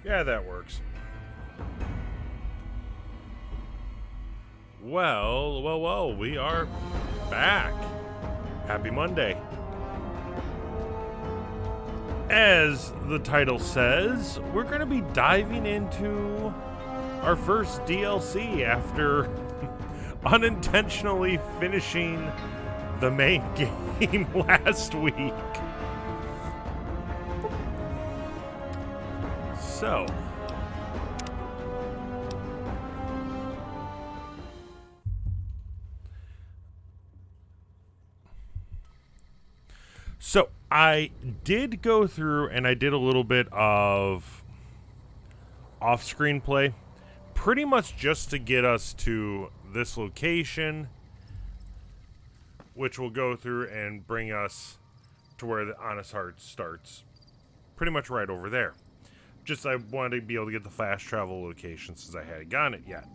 Yeah, that works. Well, we are back. Happy Monday. As the title says, we're going to be diving into our first DLC after unintentionally finishing the main game last week. So I did go through and I did a little bit of off-screen play, pretty much just to get us to this location, which will go through and bring us to where the Honest Heart starts, pretty much right over there. Just I wanted to be able to get the fast travel location since I hadn't gotten it yet.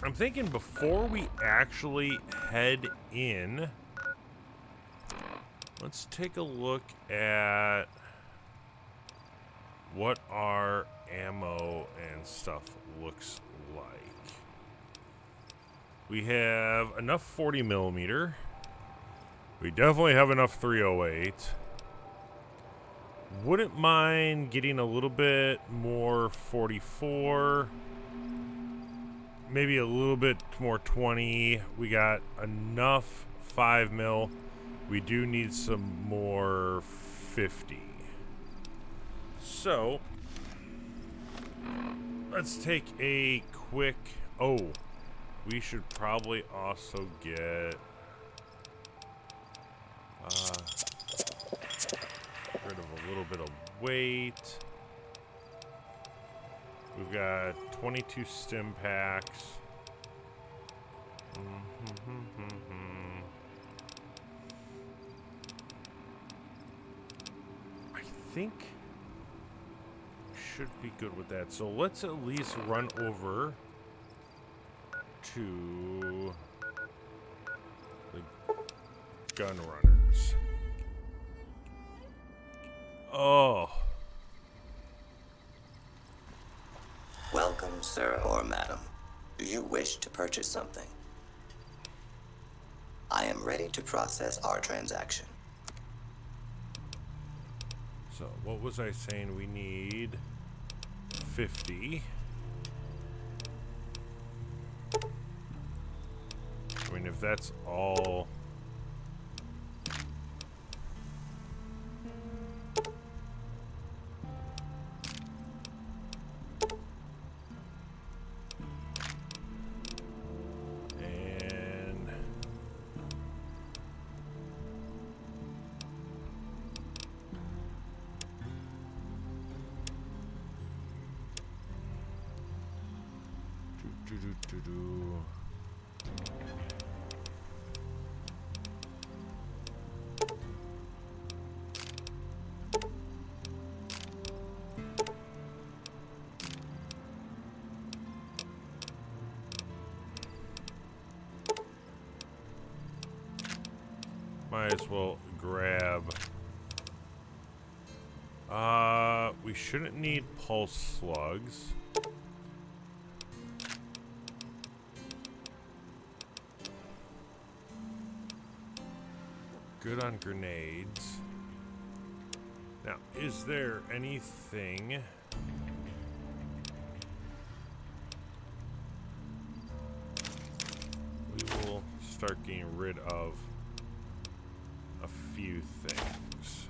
I'm thinking before we actually head in, let's take a look at what our ammo and stuff looks like. We have enough 40 millimeter. We definitely have enough 308. Wouldn't mind getting a little bit more 44. Maybe a little bit more 20. We got enough 5 mil. We do need some more 50. So, let's take a quick... Oh, we should probably also get... rid of a little bit of weight. We've got 22 stim packs. I think should be good with that. So let's at least run over to the gun runners. Oh. Welcome, sir or madam. Do you wish to purchase something? I am ready to process our transaction. So, what was I saying? We need 50. I mean, if that's all... Might as well grab... we shouldn't need pulse slugs. Good on grenades. Now, is there anything... We will start getting rid of a few things.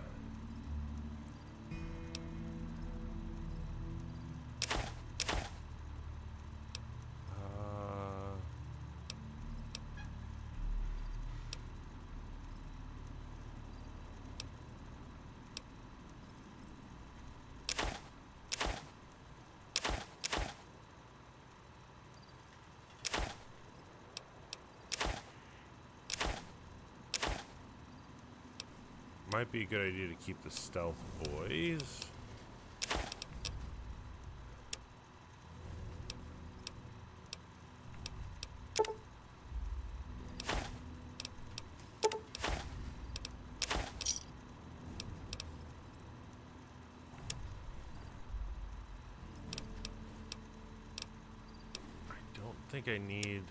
Might be a good idea to keep the stealth boys. think I need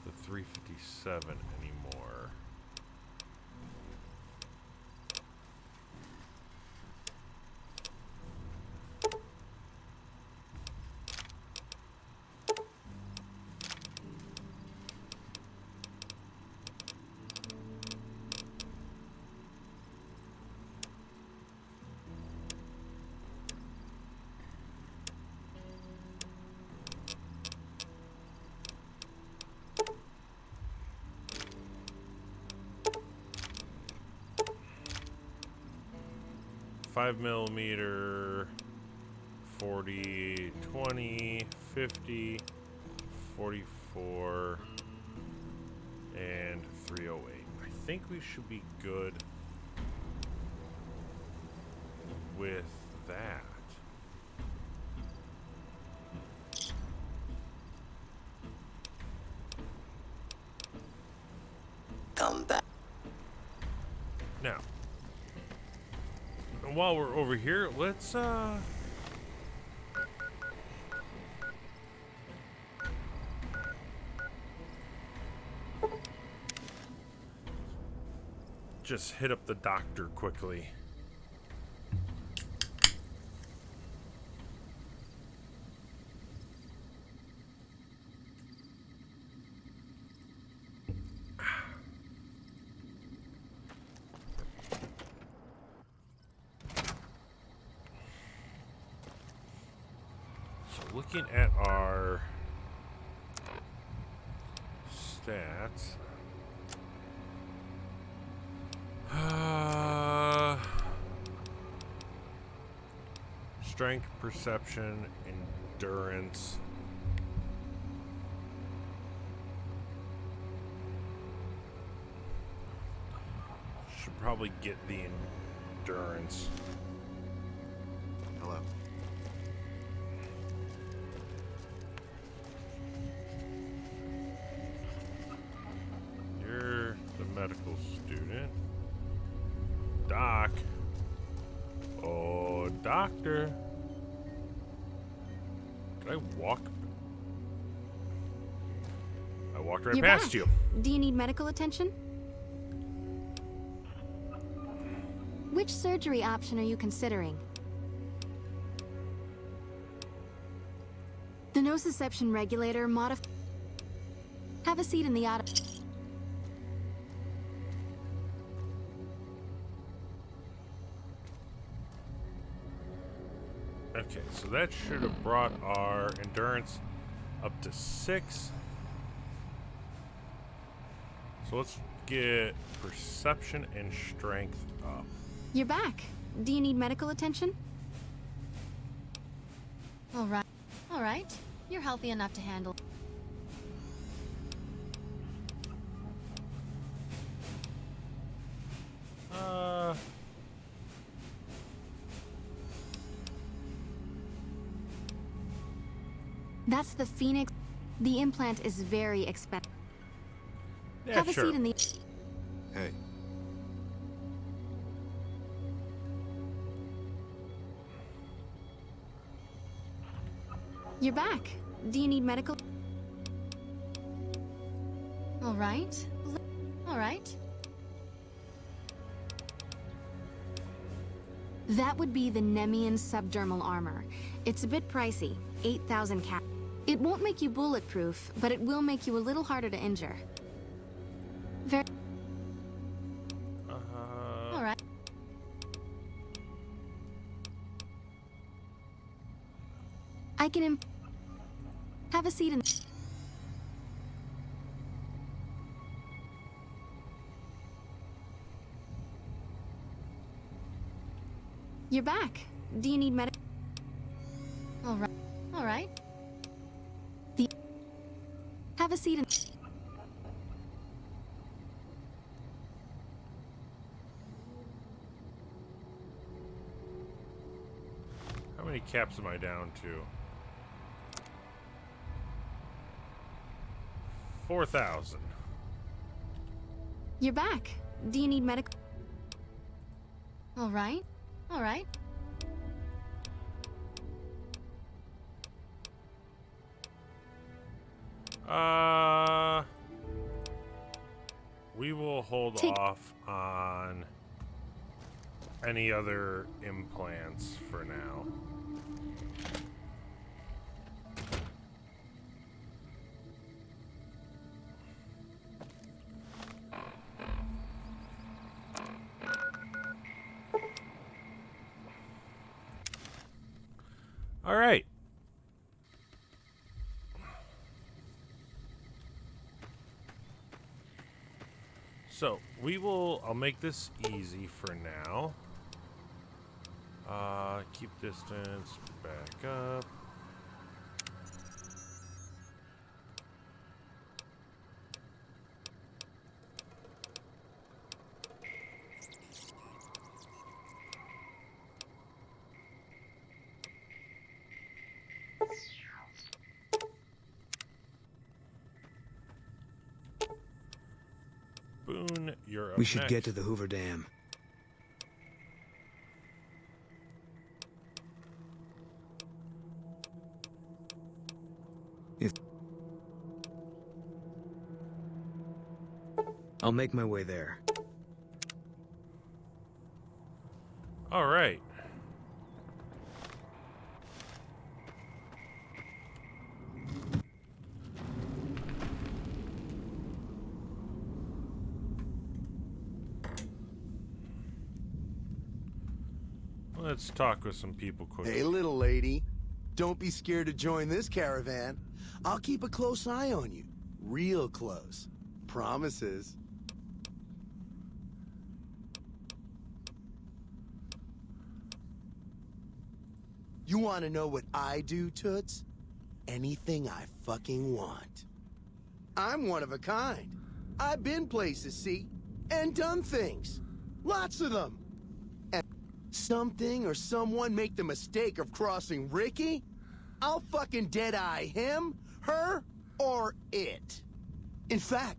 the 357 anymore. Five millimeter, 40, 20, 50, 44, and 308. I think we should be good with that. Come back. Now, and while we're over here, let's just hit up the doctor quickly. So looking at our stats. Strength, perception, endurance. Should probably get the endurance. Hello. You're the medical student. Doc. Oh, doctor. Did I walk? I walked right You're past back. you. Do you need medical attention? Which surgery option are you considering? The nociception regulator Have a seat in the auto. Okay, so that should have brought our endurance up to 6. So let's get perception and strength up. You're back. Do you need medical attention? All right. All right. You're healthy enough to handle. That's the Phoenix. The implant is very expensive. Yeah, Have a sure. seat in the. Hey. You're back. Do you need medical? All right. All right. That would be the Nemean subdermal armor. It's a bit pricey, 8,000 cap. It won't make you bulletproof, but it will make you a little harder to injure. Very. All right. I can have a seat in. You're back. Do you need medical? All right. All right. Have a seat in. How many caps am I down to? 4,000. You're back. Do you need medical? All right. All right. We will hold off on any other implants for now. All right. So I'll make this easy for now. Keep distance, back up. Boone, you're up We should next. get to the Hoover Dam. I'll make my way there. All right. Let's talk with some people quickly. Hey, little lady. Don't be scared to join this caravan. I'll keep a close eye on you. Real close. Promises. You want to know what I do, Toots? Anything I fucking want. I'm one of a kind. I've been places, see? And done things. Lots of them. And something or someone make the mistake of crossing Ricky, I'll fucking dead-eye him, her, or it. In fact,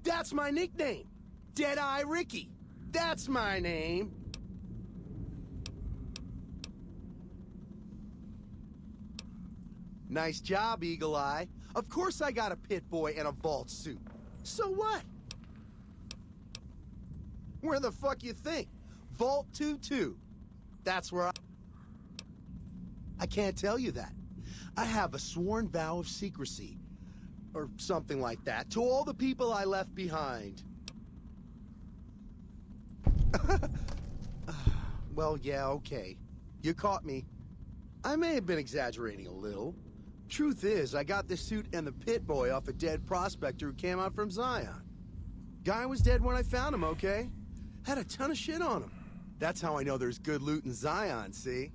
that's my nickname. Dead-Eye Ricky. That's my name. Nice job, Eagle Eye. Of course I got a pit boy and a vault suit. So what? Where the fuck you think? Vault 2-2. That's where I can't tell you that. I have a sworn vow of secrecy. Or something like that. To all the people I left behind. Well, yeah, okay. You caught me. I may have been exaggerating a little. Truth is, I got the suit and the pit boy off a dead prospector who came out from Zion. Guy was dead when I found him, okay? Had a ton of shit on him. That's how I know there's good loot in Zion, see?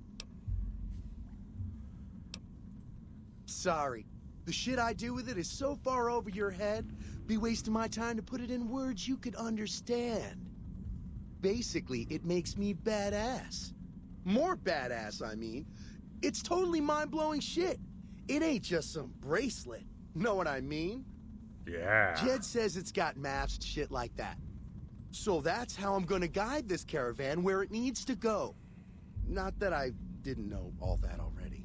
Sorry. The shit I do with it is so far over your head, be wasting my time to put it in words you could understand. Basically, it makes me badass. More badass, I mean. It's totally mind-blowing shit. It ain't just some bracelet. Know what I mean? Yeah. Jed says it's got masked shit like that. So that's how I'm gonna guide this caravan where it needs to go. Not that I didn't know all that already.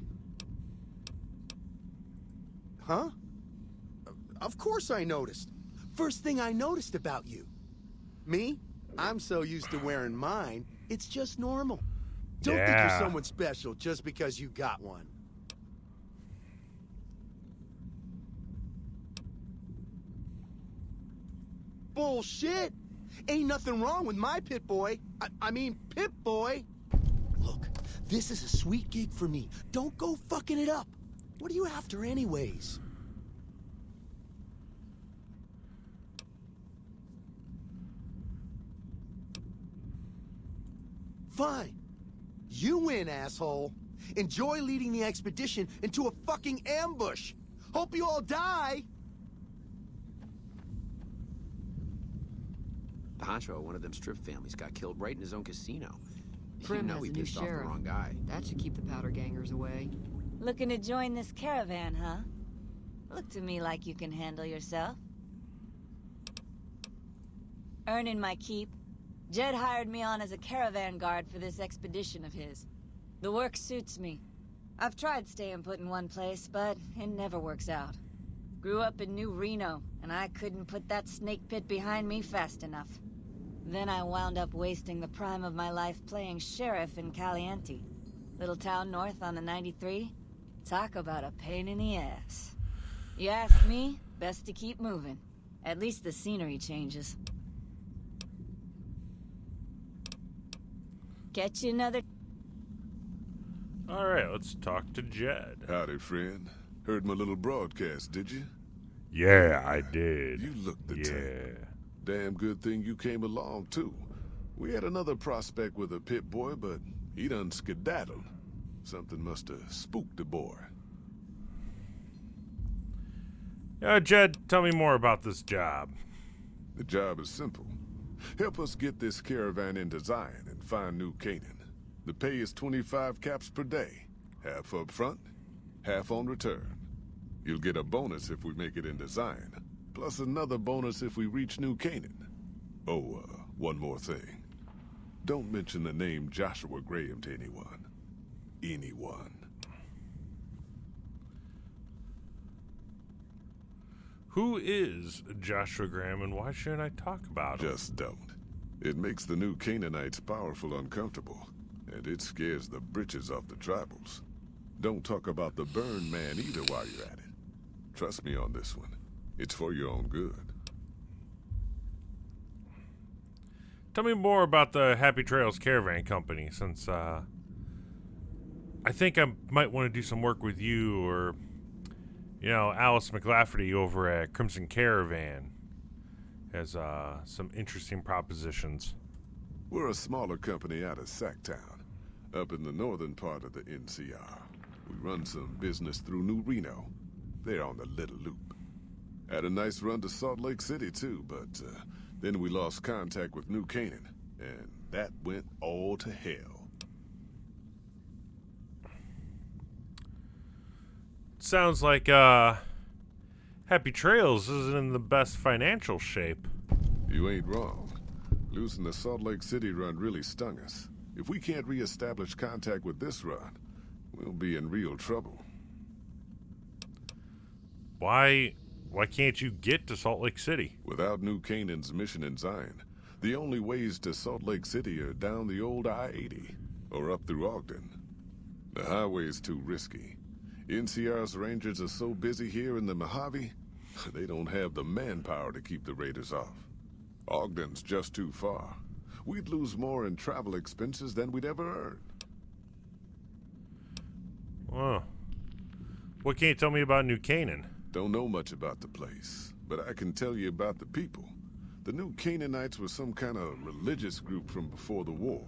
Huh? Of course I noticed. First thing I noticed about you. Me? I'm so used to wearing mine, it's just normal. Don't think Yeah. you're someone special just because you got one. Bullshit! Ain't nothing wrong with my pit boy. I mean, Pip Boy. Look, this is a sweet gig for me. Don't go fucking it up. What are you after anyways? Fine. You win, asshole. Enjoy leading the expedition into a fucking ambush. Hope you all die. The honcho of one of them strip families got killed right in his own casino. Prim you know has we a new pissed off the sheriff. wrong guy. That should keep the powder gangers away. Looking to join this caravan, huh? Look to me like you can handle yourself. Earning my keep. Jed hired me on as a caravan guard for this expedition of his. The work suits me. I've tried staying put in one place, but it never works out. Grew up in New Reno, and I couldn't put that snake pit behind me fast enough. Then I wound up wasting the prime of my life playing sheriff in Caliente. Little town north on the 93. Talk about a pain in the ass. You ask me, best to keep moving. At least the scenery changes. Catch you another... All right, let's talk to Jed. Howdy, friend. Heard my little broadcast, did you? Yeah, I did. You look the type. Damn good thing you came along, too. We had another prospect with a pit boy, but he done skedaddled. Something must have spooked the boy. Jed, tell me more about this job. The job is simple. Help us get this caravan into Zion and find New Canaan. The pay is 25 caps per day. Half up front, half on return. You'll get a bonus if we make it into Zion, plus another bonus if we reach New Canaan. Oh, one more thing. Don't mention the name Joshua Graham to anyone. Anyone. Who is Joshua Graham, and why shouldn't I talk about him? Just don't. It makes the New Canaanites powerful uncomfortable, and it scares the britches off the tribals. Don't talk about the Burn Man either while you're at it. Trust me on this one. It's for your own good. Tell me more about the Happy Trails Caravan Company, since, I think I might want to do some work with you, or, you know, Alice McLafferty over at Crimson Caravan has, some interesting propositions. We're a smaller company out of Sacktown, up in the northern part of the NCR. We run some business through New Reno. They're on the Little Loop. Had a nice run to Salt Lake City, too, but then we lost contact with New Canaan, and that went all to hell. Sounds like, Happy Trails isn't in the best financial shape. You ain't wrong. Losing the Salt Lake City run really stung us. If we can't re-establish contact with this run, we'll be in real trouble. Why can't you get to Salt Lake City? Without New Canaan's mission in Zion, the only ways to Salt Lake City are down the old I-80 or up through Ogden. The highway's too risky. NCR's rangers are so busy here in the Mojave, they don't have the manpower to keep the raiders off. Ogden's just too far. We'd lose more in travel expenses than we'd ever earn. Oh. What can you tell me about New Canaan? Don't know much about the place, but I can tell you about the people. The New Canaanites were some kind of religious group from before the war.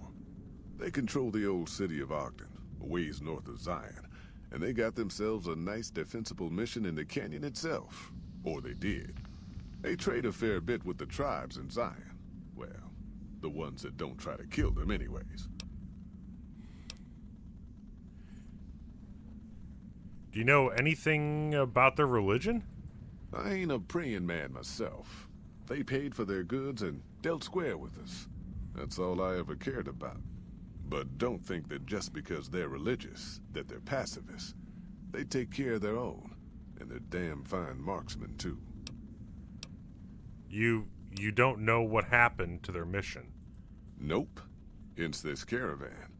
They control the old city of Ogden, a ways north of Zion, and they got themselves a nice defensible mission in the canyon itself. Or they did. They trade a fair bit with the tribes in Zion. Well, the ones that don't try to kill them anyways. Do you know anything about their religion? I ain't a praying man myself. They paid for their goods and dealt square with us. That's all I ever cared about. But don't think that just because they're religious, that they're pacifists. They take care of their own, and they're damn fine marksmen, too. You don't know what happened to their mission? Nope. Hence this caravan.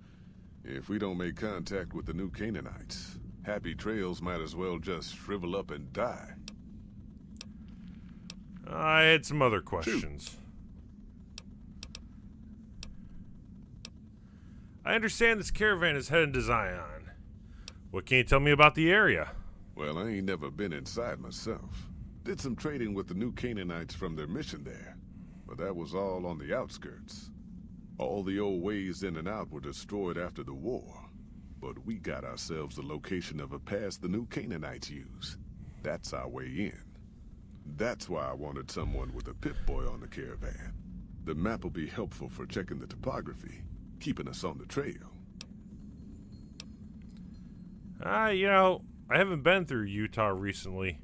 If we don't make contact with the New Canaanites, Happy Trails might as well just shrivel up and die. I had some other questions. I understand this caravan is headed to Zion. What can you tell me about the area? Well, I ain't never been inside myself. Did some trading with the New Canaanites from their mission there, but that was all on the outskirts. All the old ways in and out were destroyed after the war, but we got ourselves the location of a pass the New Canaanites use. That's our way in. That's why I wanted someone with a Pip-Boy on the caravan. The map will be helpful for checking the topography, keeping us on the trail. You know, I haven't been through Utah recently.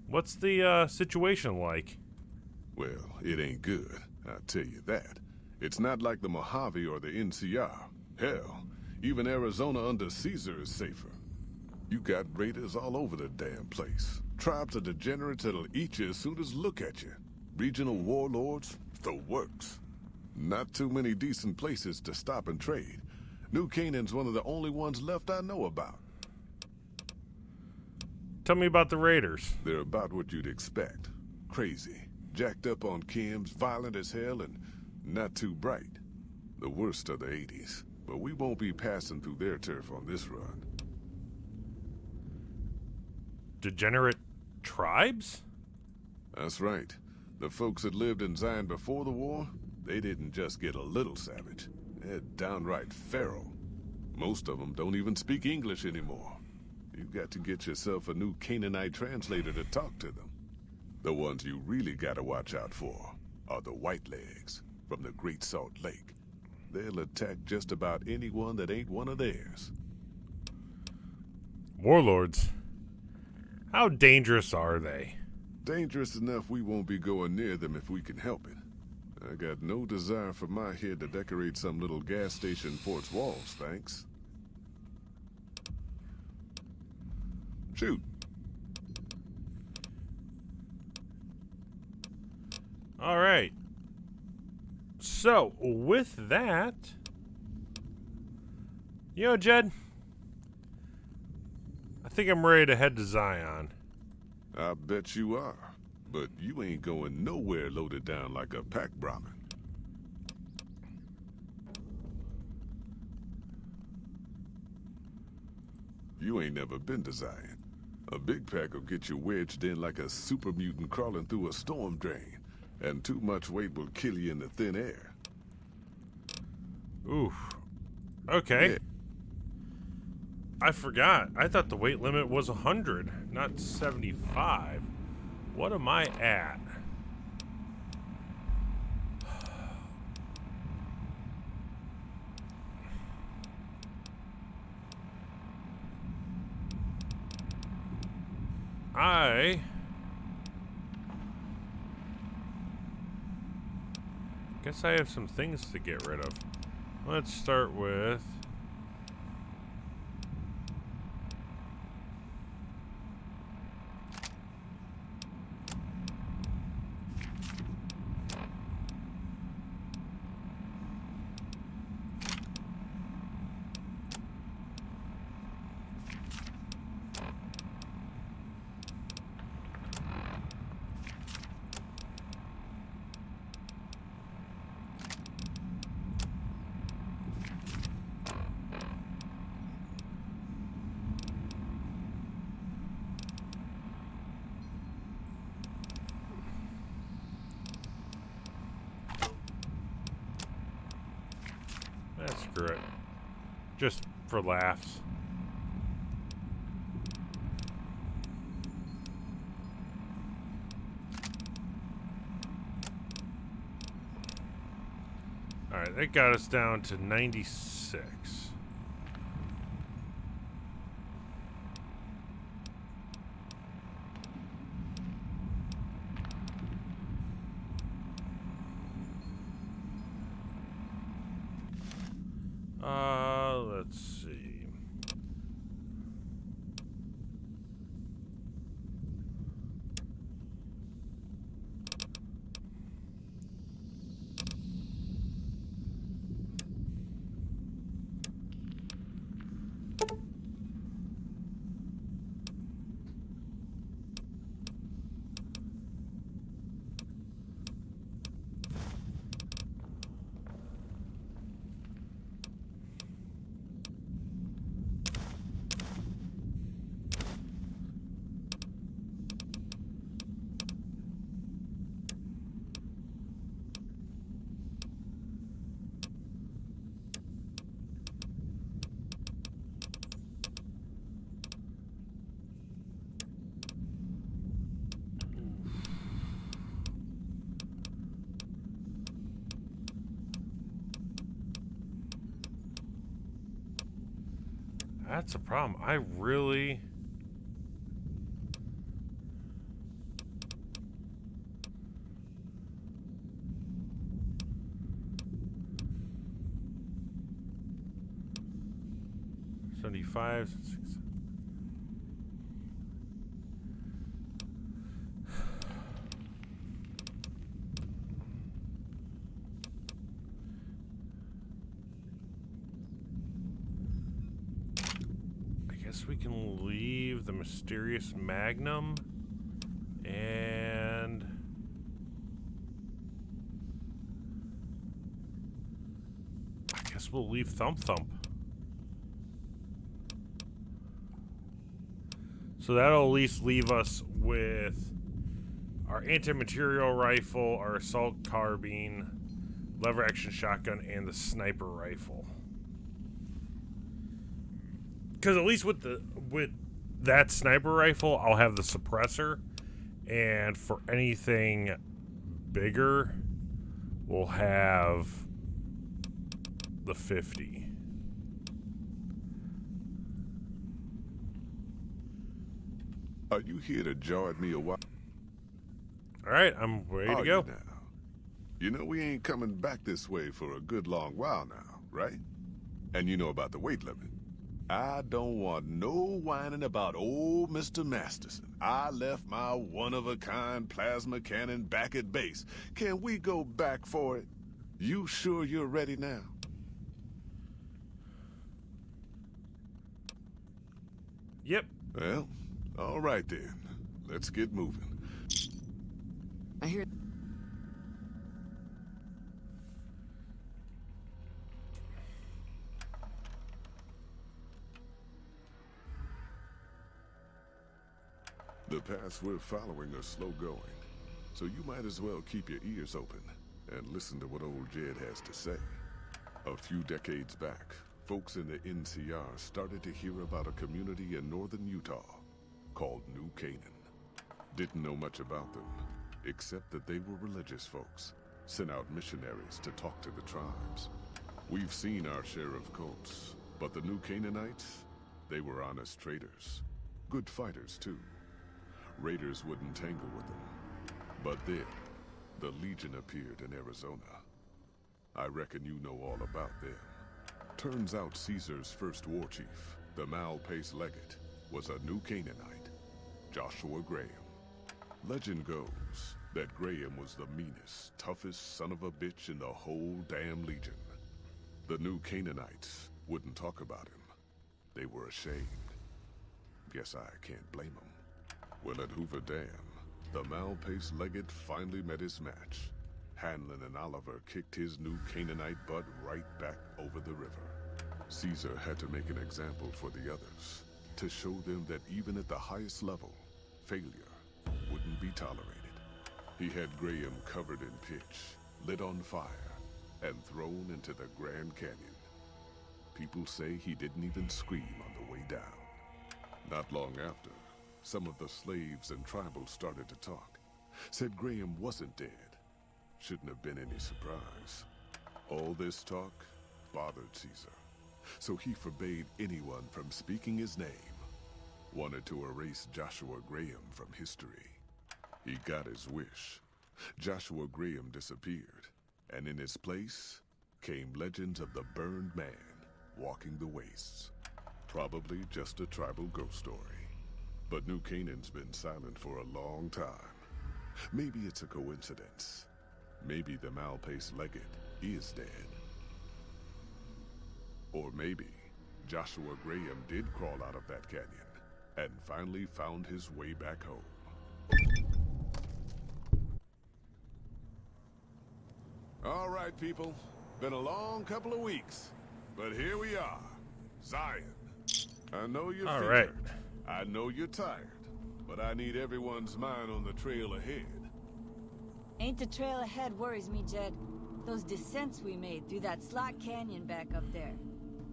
What's the situation like? Well, it ain't good, I'll tell you that. It's not like the Mojave or the NCR. Hell, even Arizona under Caesar is safer. You got raiders all over the damn place. Tribes of degenerates that'll eat you as soon as look at you. Regional warlords, the works. Not too many decent places to stop and trade. New Canaan's one of the only ones left I know about. Tell me about the Raiders. They're about what you'd expect. Crazy, jacked up on chems, violent as hell, and not too bright. The worst of the 80s, but we won't be passing through their turf on this run. Degenerate tribes? That's right. The folks that lived in Zion before the war, they didn't just get a little savage. They're downright feral. Most of them don't even speak English anymore. You've got to get yourself a new Canaanite translator to talk to them. The ones you really gotta watch out for are the Whitelegs from the Great Salt Lake. They'll attack just about anyone that ain't one of theirs. Warlords? How dangerous are they? Dangerous enough we won't be going near them if we can help it. I got no desire for my head to decorate some little gas station fort's walls, thanks. Shoot. All right. So, with that, you know, Jed, I think I'm ready to head to Zion. I bet you are. But you ain't going nowhere loaded down like a pack Brahmin. You ain't never been to Zion. A big pack will get you wedged in like a super mutant crawling through a storm drain. And too much weight will kill you in the thin air. Oof. Okay. Yeah. I forgot. I thought the weight limit was 100, not 75. What am I at? I guess I have some things to get rid of. Let's start with screw it. Just for laughs. Alright, that got us down to 96. Let's see. That's a problem. I really... $75, guess we can leave the mysterious Magnum and I guess we'll leave Thump Thump. So that'll at least leave us with our anti-material rifle, our assault carbine, lever action shotgun, and the sniper rifle. Because at least with that sniper rifle, I'll have the suppressor, and for anything bigger, we'll have the 50. Are you here to join me a while? All right, I'm ready to go. Now? You know we ain't coming back this way for a good long while now, right? And you know about the weight limit. I don't want no whining about old Mr. Masterson. I left my one-of-a-kind plasma cannon back at base. Can we go back for it? You sure you're ready now? Yep. Well, all right then. Let's get moving. I hear... The paths we're following are slow going, so you might as well keep your ears open and listen to what old Jed has to say. A few decades back, folks in the NCR started to hear about a community in northern Utah called New Canaan. Didn't know much about them, except that they were religious folks, sent out missionaries to talk to the tribes. We've seen our share of cults, but the New Canaanites, they were honest traders. Good fighters, too. Raiders wouldn't tangle with them. But then, the Legion appeared in Arizona. I reckon you know all about them. Turns out Caesar's first war chief, the Malpais Legate, was a New Canaanite, Joshua Graham. Legend goes that Graham was the meanest, toughest son of a bitch in the whole damn Legion. The New Canaanites wouldn't talk about him. They were ashamed. Guess I can't blame them. Well, at Hoover Dam, the Malpais Legate finally met his match. Hanlon and Oliver kicked his New Canaanite butt right back over the river. Caesar had to make an example for the others, to show them that even at the highest level, failure wouldn't be tolerated. He had Graham covered in pitch, lit on fire, and thrown into the Grand Canyon. People say he didn't even scream on the way down. Not long after, some of the slaves and tribals started to talk. Said Graham wasn't dead. Shouldn't have been any surprise. All this talk bothered Caesar, so he forbade anyone from speaking his name. Wanted to erase Joshua Graham from history. He got his wish. Joshua Graham disappeared, and in his place came legends of the Burned Man walking the wastes. Probably just a tribal ghost story. But New Canaan's been silent for a long time. Maybe it's a coincidence. Maybe the Malpais Legate is dead. Or maybe Joshua Graham did crawl out of that canyon and finally found his way back home. All right, people. Been a long couple of weeks, but here we are. Zion. I know you're All fevered. right. I know you're tired, but I need everyone's mind on the trail ahead. Ain't the trail ahead worries me, Jed. Those descents we made through that slot canyon back up there.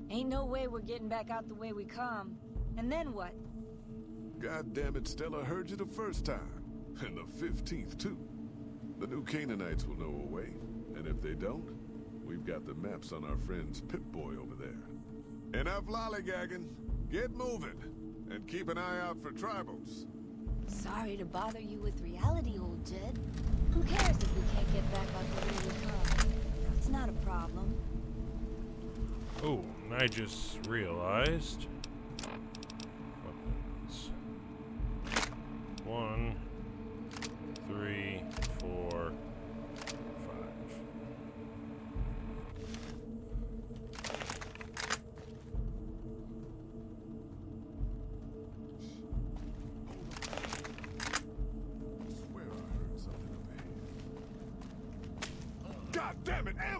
Ain't no way we're getting back out the way we come. And then what? God damn it, Stella heard you the first time. And the 15th, too. The New Canaanites will know a way. And if they don't, we've got the maps on our friend's Pip-Boy over there. Enough lollygagging. Get moving. And keep an eye out for tribals. Sorry to bother you with reality, old Jed. Who cares if we can't get back out the way we come? It's not a problem. Oh, and I just realized. Weapons. 1, 3, 4, 5.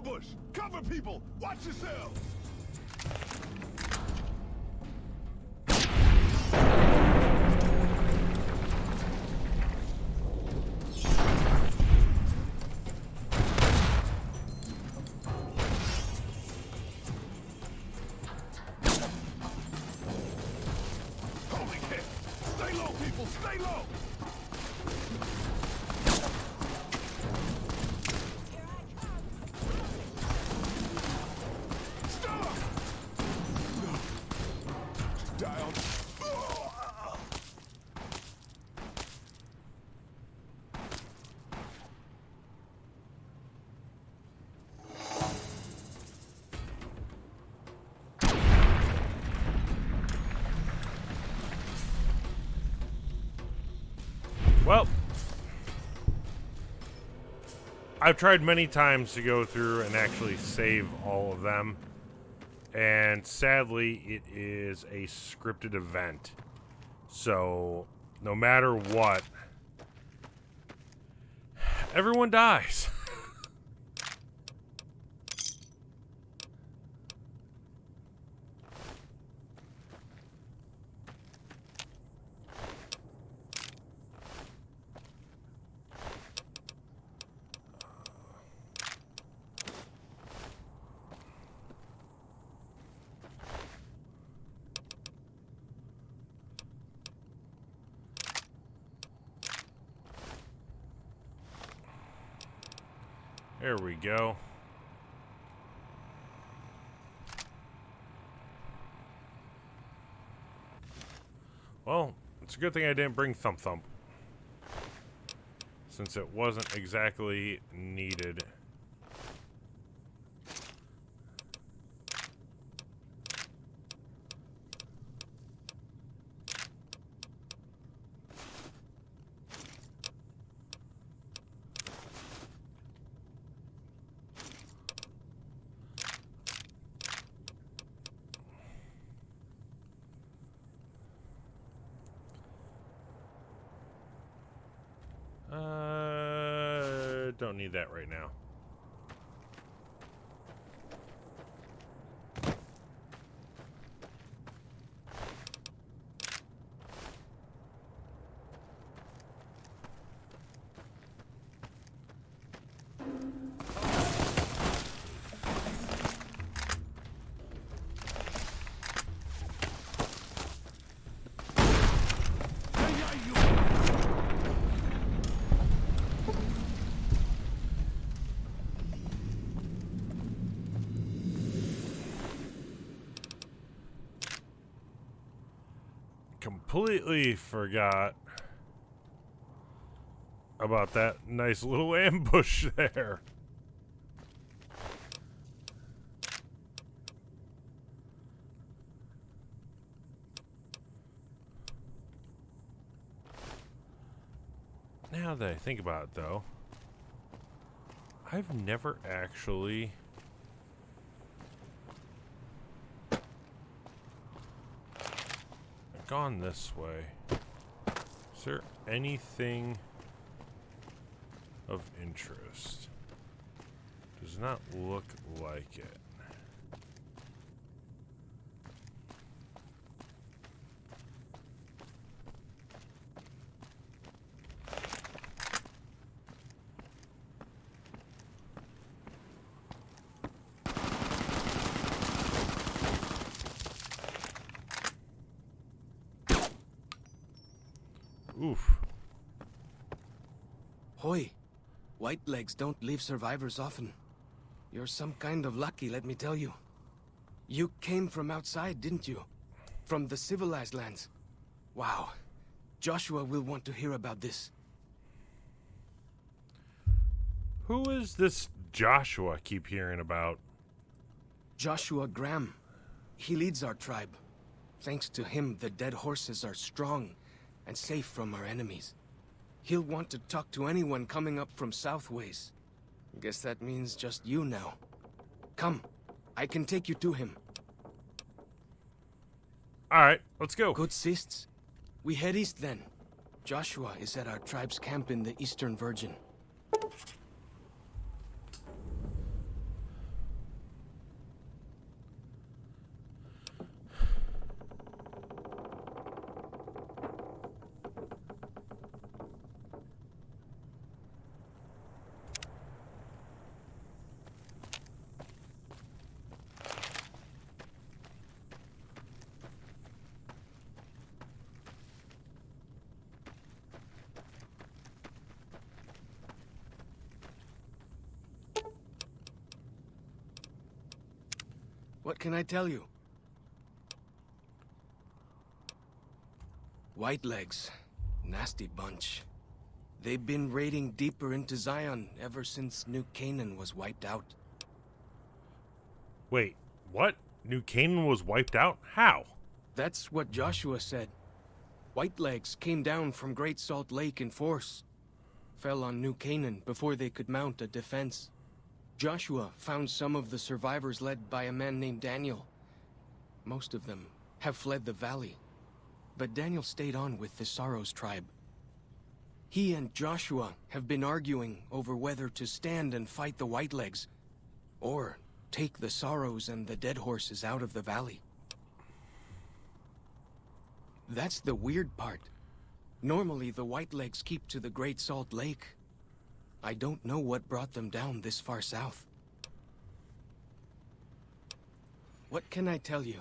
ambush! Cover people! Watch yourselves! Holy shit! Stay low, people! Stay low! Stop! Down. Well, I've tried many times to go through and actually save all of them, and sadly it is a scripted event, so no matter what, everyone dies. There we go. Well, it's a good thing I didn't bring Thump Thump, since it wasn't exactly needed. Don't need that right now. Completely forgot about that nice little ambush there. Now that I think about it, though, I've never actually gone this way. Is there anything of interest? Does not look like it. Oof. Hoy, white legs don't leave survivors often. You're some kind of lucky, let me tell you. You came from outside, didn't you? From the civilized lands. Wow. Joshua will want to hear about this. Who is this Joshua I keep hearing about? Joshua Graham. He leads our tribe. Thanks to him, the dead horses are strong and safe from our enemies. He'll want to talk to anyone coming up from Southways. Guess that means just you now. Come, I can take you to him. Alright, let's go. Good sists. We head east then. Joshua is at our tribe's camp in the Eastern Virgin. What can I tell you? Whitelegs. Nasty bunch. They've been raiding deeper into Zion ever since New Canaan was wiped out. Wait, what? New Canaan was wiped out? How? That's what Joshua said. Whitelegs came down from Great Salt Lake in force. Fell on New Canaan before they could mount a defense. Joshua found some of the survivors led by a man named Daniel. Most of them have fled the valley. But Daniel stayed on with the Sorrows tribe. He and Joshua have been arguing over whether to stand and fight the Whitelegs, or take the Sorrows and the Dead Horses out of the valley. That's the weird part. Normally the Whitelegs keep to the Great Salt Lake. I don't know what brought them down this far south. What can I tell you?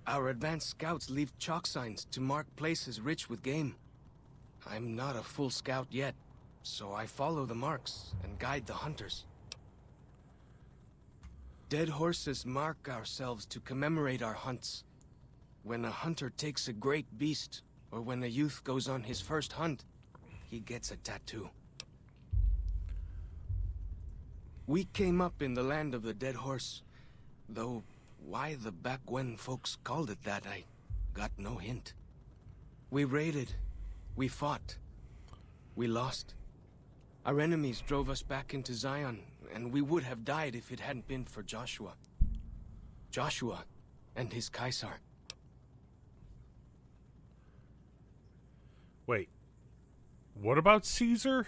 Our advanced scouts leave chalk signs to mark places rich with game. I'm not a full scout yet, so I follow the marks and guide the hunters. Dead horses mark ourselves to commemorate our hunts. When a hunter takes a great beast, or when a youth goes on his first hunt, he gets a tattoo. We came up in the land of the Dead Horse, though why the back when folks called it that, I got no hint. We raided, we fought, we lost. Our enemies drove us back into Zion, and we would have died if it hadn't been for Joshua. Joshua and his Caesar. Wait, what about Caesar?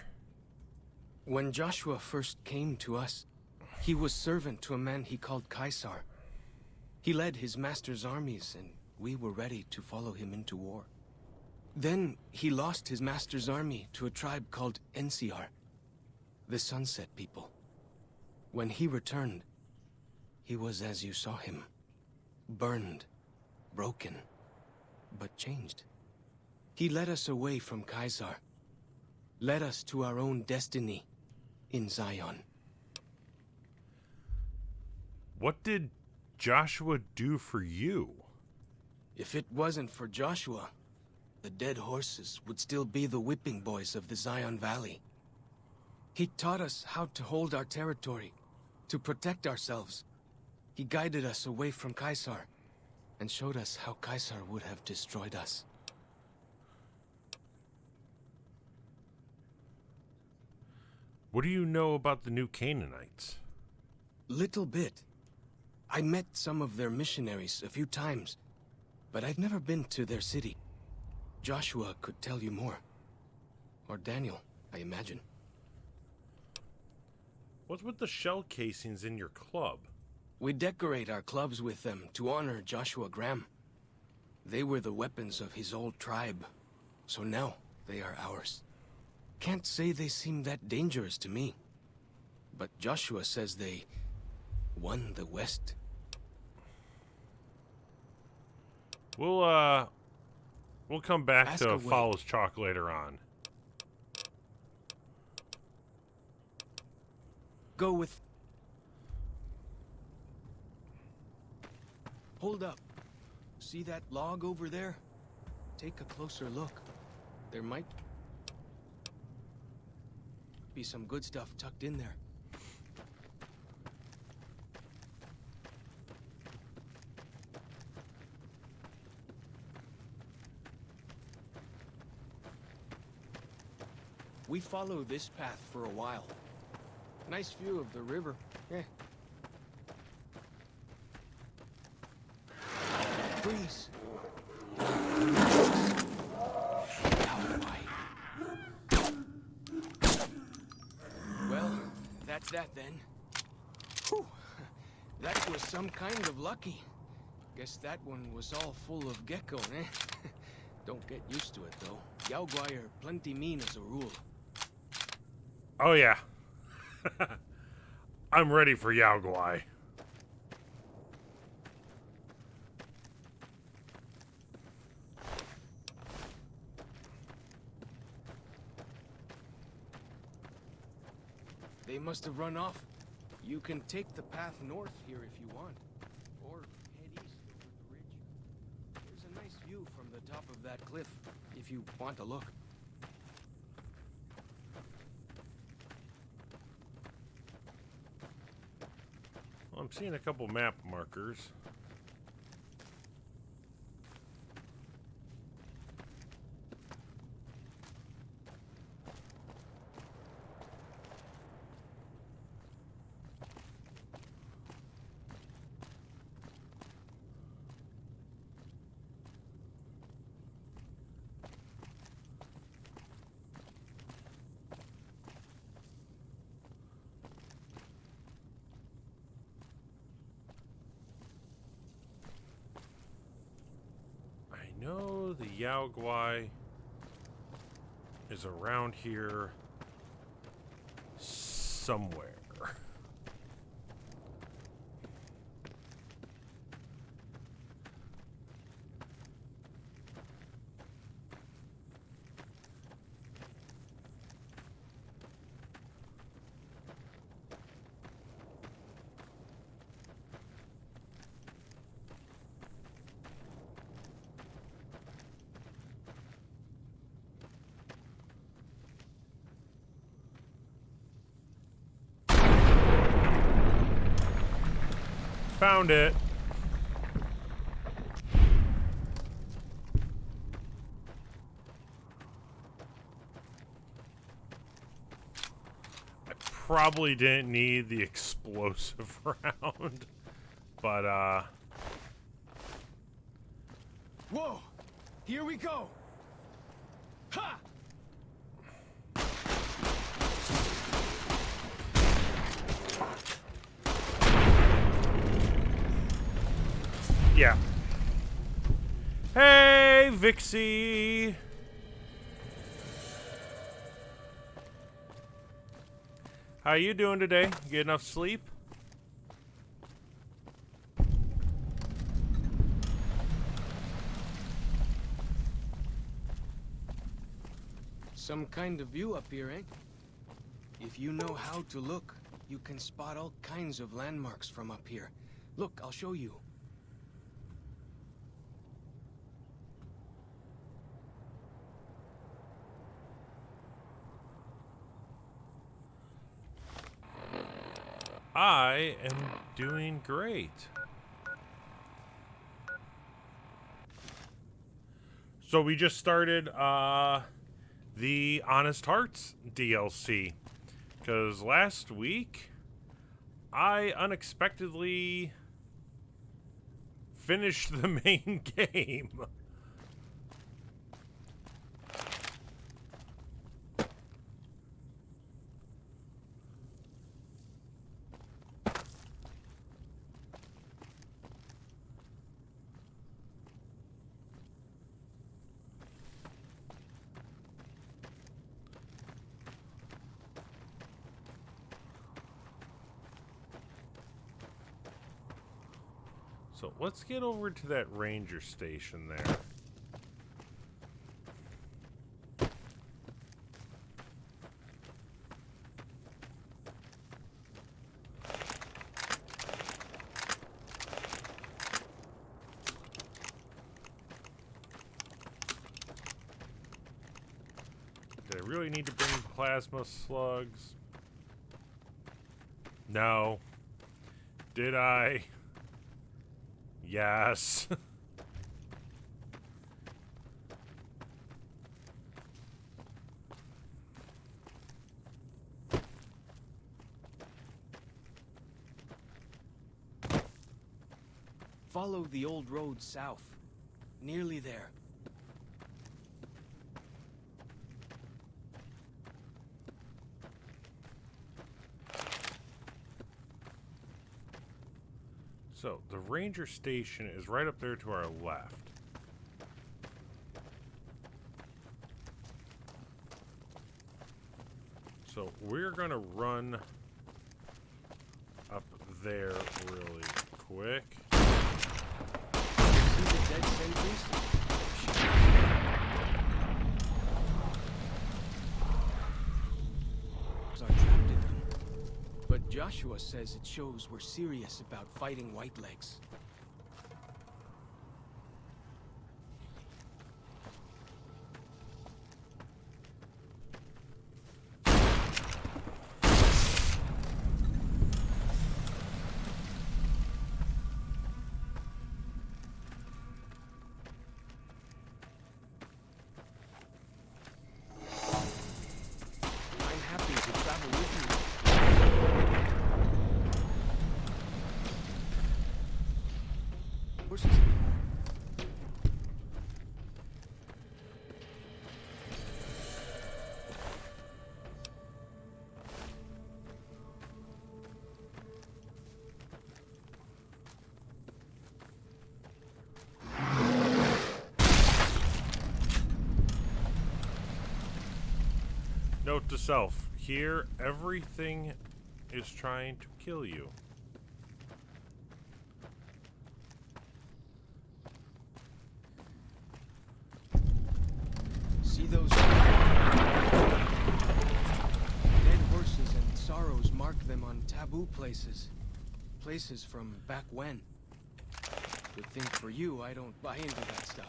When Joshua first came to us, he was servant to a man he called Caesar. He led his master's armies, and we were ready to follow him into war. Then he lost his master's army to a tribe called NCR, the Sunset People. When he returned, he was as you saw him. Burned, broken, but changed. He led us away from Caesar, led us to our own destiny in Zion. What did Joshua do for you? If it wasn't for Joshua, the Dead Horses would still be the whipping boys of the Zion Valley. He taught us how to hold our territory, to protect ourselves. He guided us away from Caesar, and showed us how Caesar would have destroyed us. What do you know about the New Canaanites? Little bit. I met some of their missionaries a few times, but I've never been to their city. Joshua could tell you more. Or Daniel, I imagine. What's with the shell casings in your club? We decorate our clubs with them to honor Joshua Graham. They were the weapons of his old tribe, so now they are ours. Can't say they seem that dangerous to me, but Joshua says they won the West. We'll come back Ask to away. Follows Chalk later on. Go with... Hold up. See that log over there? Take a closer look. There might be some good stuff tucked in there. We follow this path for a while. Nice view of the river. Breeze. Well, that's that then. Whew. That was some kind of lucky. Guess that one was all full of gecko, eh? Don't get used to it, though. Yaoguai are plenty mean as a rule. Oh yeah. I'm ready for Yaoguai. They must have run off. You can take the path north here if you want, or head east over the ridge. There's a nice view from the top of that cliff, if you want to look. Well, I'm seeing a couple map markers. I know the Yao Guai is around here somewhere. Found it. I probably didn't need the explosive round, but Whoa! Here we go! Ha! yeah. Hey, Vixie. How you doing today? Get enough sleep? Some kind of view up here, eh? If you know how to look, you can spot all kinds of landmarks from up here. Look, I'll show you. I am doing great. So we just started the Honest Hearts DLC, because last week I unexpectedly finished the main game. So let's get over to that ranger station there. Did I really need to bring plasma slugs? No. Did I? Yes. Follow the old road south. Nearly there. So, the ranger station is right up there to our left. So, we're gonna run up there really quick. See the dead sentries? Are trapped in them. But Joshua says it shows we're serious about fighting Whitelegs. Note to self, here everything is trying to kill you. See those dead horses and sorrows mark them on taboo places. Places from back when. Good thing for you, I don't buy into that stuff.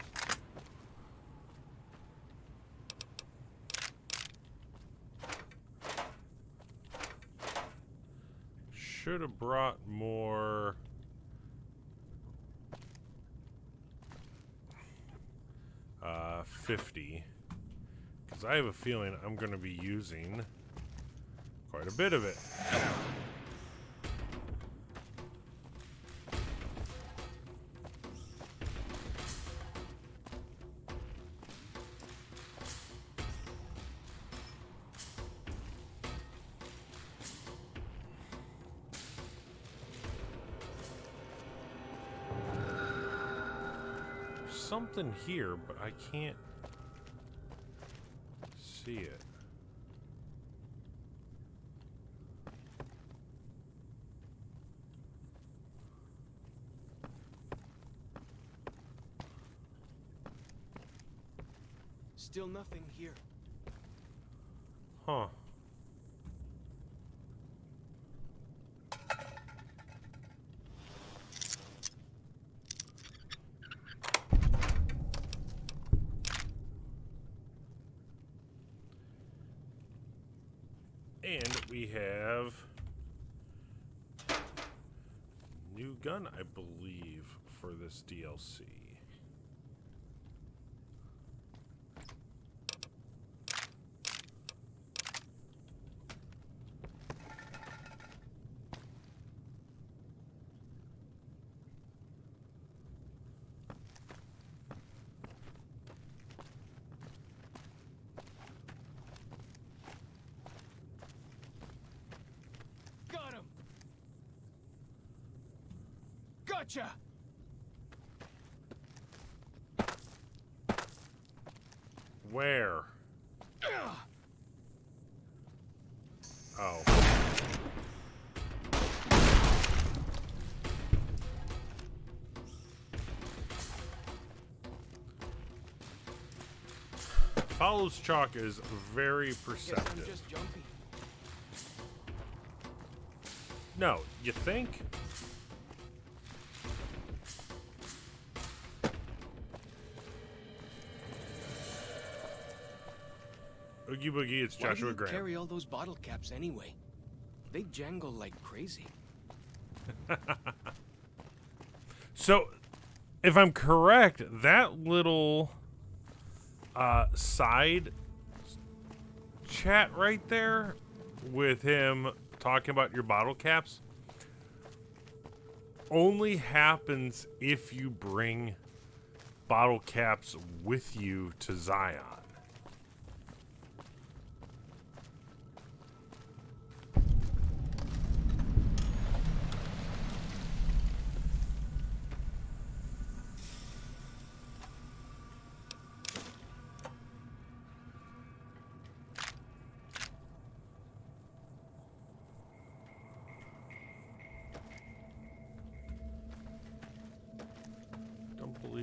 Should have brought more. 50. Because I have a feeling I'm going to be using quite a bit of it. Something here, but I can't see it. Still nothing here. Huh. And we have new gun, I believe, for this DLC. Gotcha! Where? Oh. Follows Chalk is very perceptive. I'm just jumpy. No, you think? Oogie Boogie, it's Joshua Why do you Graham. carry all those bottle caps anyway? They jangle like crazy. So, if I'm correct, that little side chat right there with him talking about your bottle caps only happens if you bring bottle caps with you to Zion.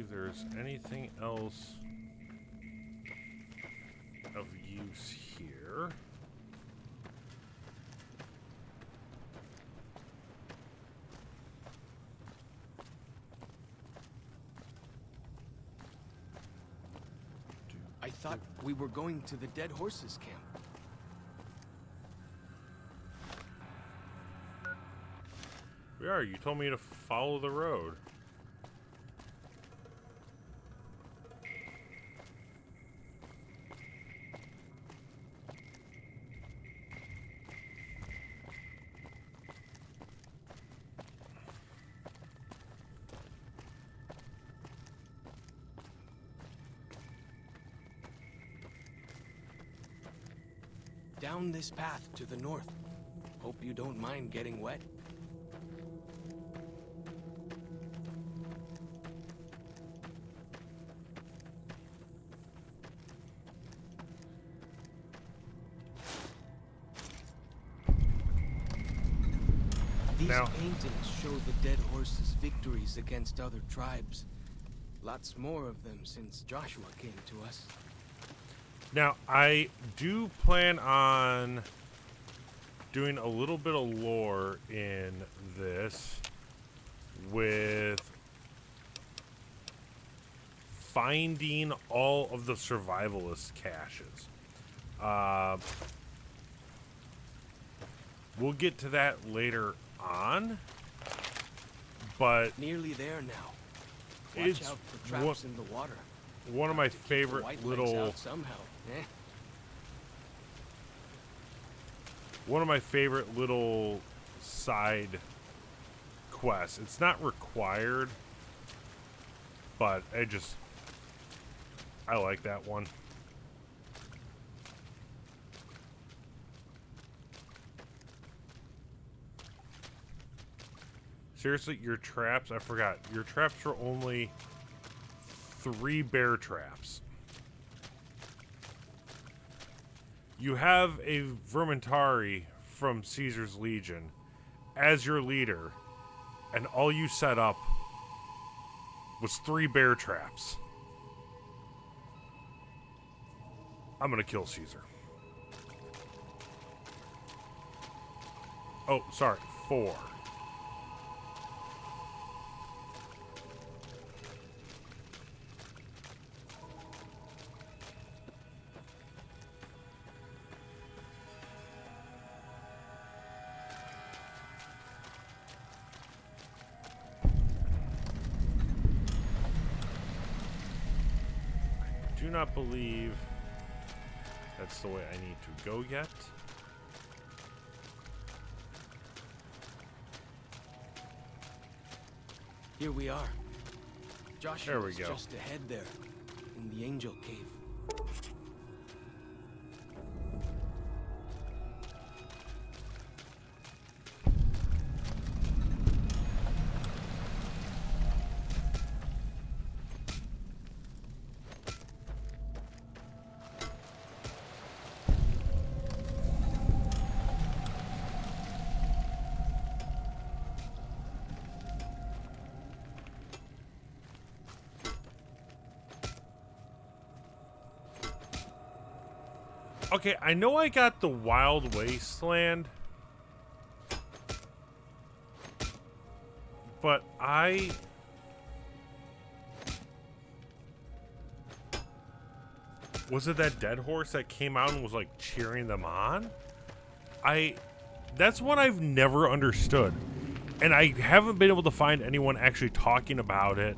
There's anything else of use here. thought we were going to the Dead Horses camp. We are. You told me to follow the road. Down this path to the north. Hope you don't mind getting wet. These Now- paintings show the Dead Horses' victories against other tribes. Lots more of them since Joshua came to us. Now, I do plan on doing a little bit of lore in this with finding all of the survivalist caches. We'll get to that later on, but Nearly there now. Watch it's out for traps in the water. one of my To keep the favorite white legs little out somehow. Eh? one of my favorite little side quests. It's not required, but I like that one. Seriously, your traps? I forgot. Your traps are only 3 bear traps. You have a Vermintari from Caesar's Legion as your leader, and all you set up was 3 bear traps. I'm gonna kill Caesar. Oh, sorry, 4. I do not believe that's the way I need to go yet. Here we are. Joshua There we is go. just ahead there, in the Angel Cave. Okay, I know I got the Wild Wasteland, but was it that dead horse that came out and was like cheering them on? That's what I've never understood, and I haven't been able to find anyone actually talking about it.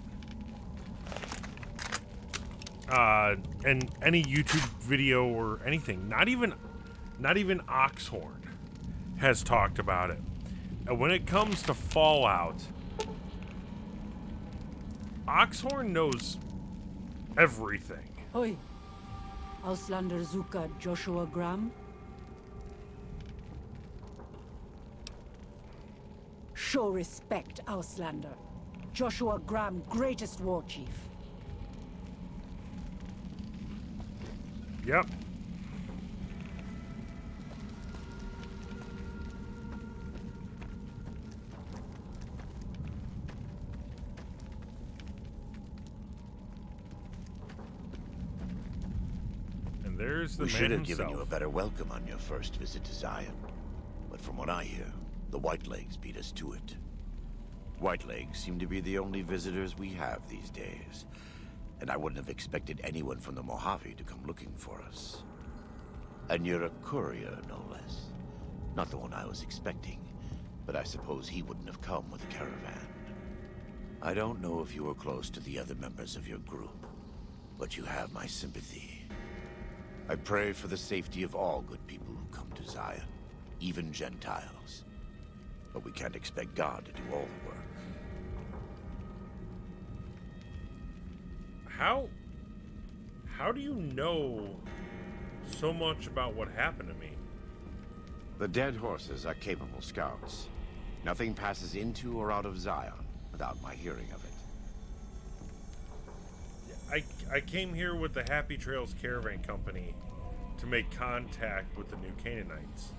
And any YouTube video or anything, not even Oxhorn has talked about it. And when it comes to Fallout, Oxhorn knows everything. Oi, Auslander Zuka Joshua Graham? Show respect, Auslander. Joshua Graham, greatest war chief. Yep. And there's the We man should have himself. given you a better welcome on your first visit to Zion. But from what I hear, the Whitelegs beat us to it. Whitelegs seem to be the only visitors we have these days. and I wouldn't have expected anyone from the Mojave to come looking for us. And you're a courier, no less. Not the one I was expecting, but I suppose he wouldn't have come with a caravan. I don't know if you were close to the other members of your group, but you have my sympathy. I pray for the safety of all good people who come to Zion, even Gentiles. But we can't expect God to do all the work. How do you know so much about what happened to me? The dead horses are capable scouts. Nothing passes into or out of Zion without my hearing of it. I came here with the Happy Trails Caravan Company to make contact with the New Canaanites.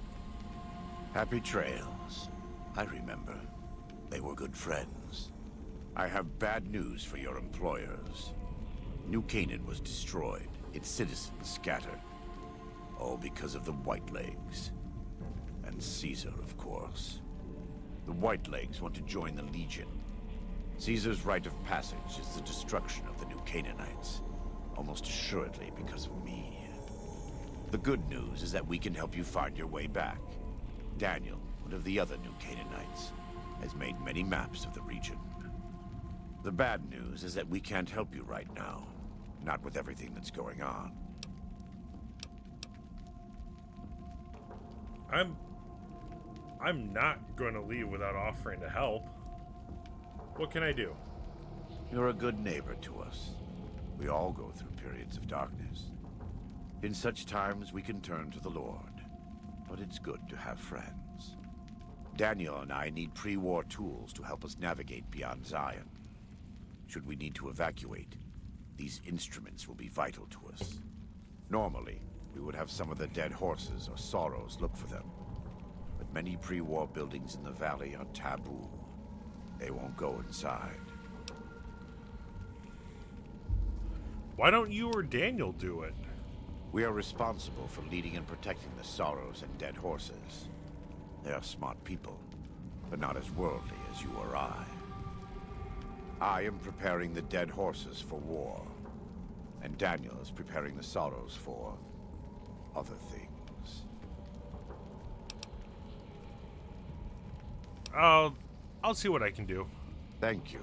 Happy Trails. I remember. They were good friends. I have bad news for your employers. New Canaan was destroyed, its citizens scattered. All because of the Whitelegs. And Caesar, of course. The Whitelegs want to join the Legion. Caesar's rite of passage is the destruction of the New Canaanites. Almost assuredly because of me. The good news is that we can help you find your way back. Daniel, one of the other New Canaanites, has made many maps of the region. The bad news is that we can't help you right now. Not with everything that's going on. I'm not going to leave without offering to help. What can I do? You're a good neighbor to us. We all go through periods of darkness. In such times, we can turn to the Lord. But it's good to have friends. Daniel and I need pre-war tools to help us navigate beyond Zion. Should we need to evacuate, these instruments will be vital to us. Normally, we would have some of the dead horses or sorrows look for them. But many pre-war buildings in the valley are taboo. They won't go inside. Why don't you or Daniel do it? We are responsible for leading and protecting the sorrows and dead horses. They are smart people, but not as worldly as you or I. I am preparing the dead horses for war, and Daniel is preparing the sorrows for other things. I'll see what I can do. Thank you.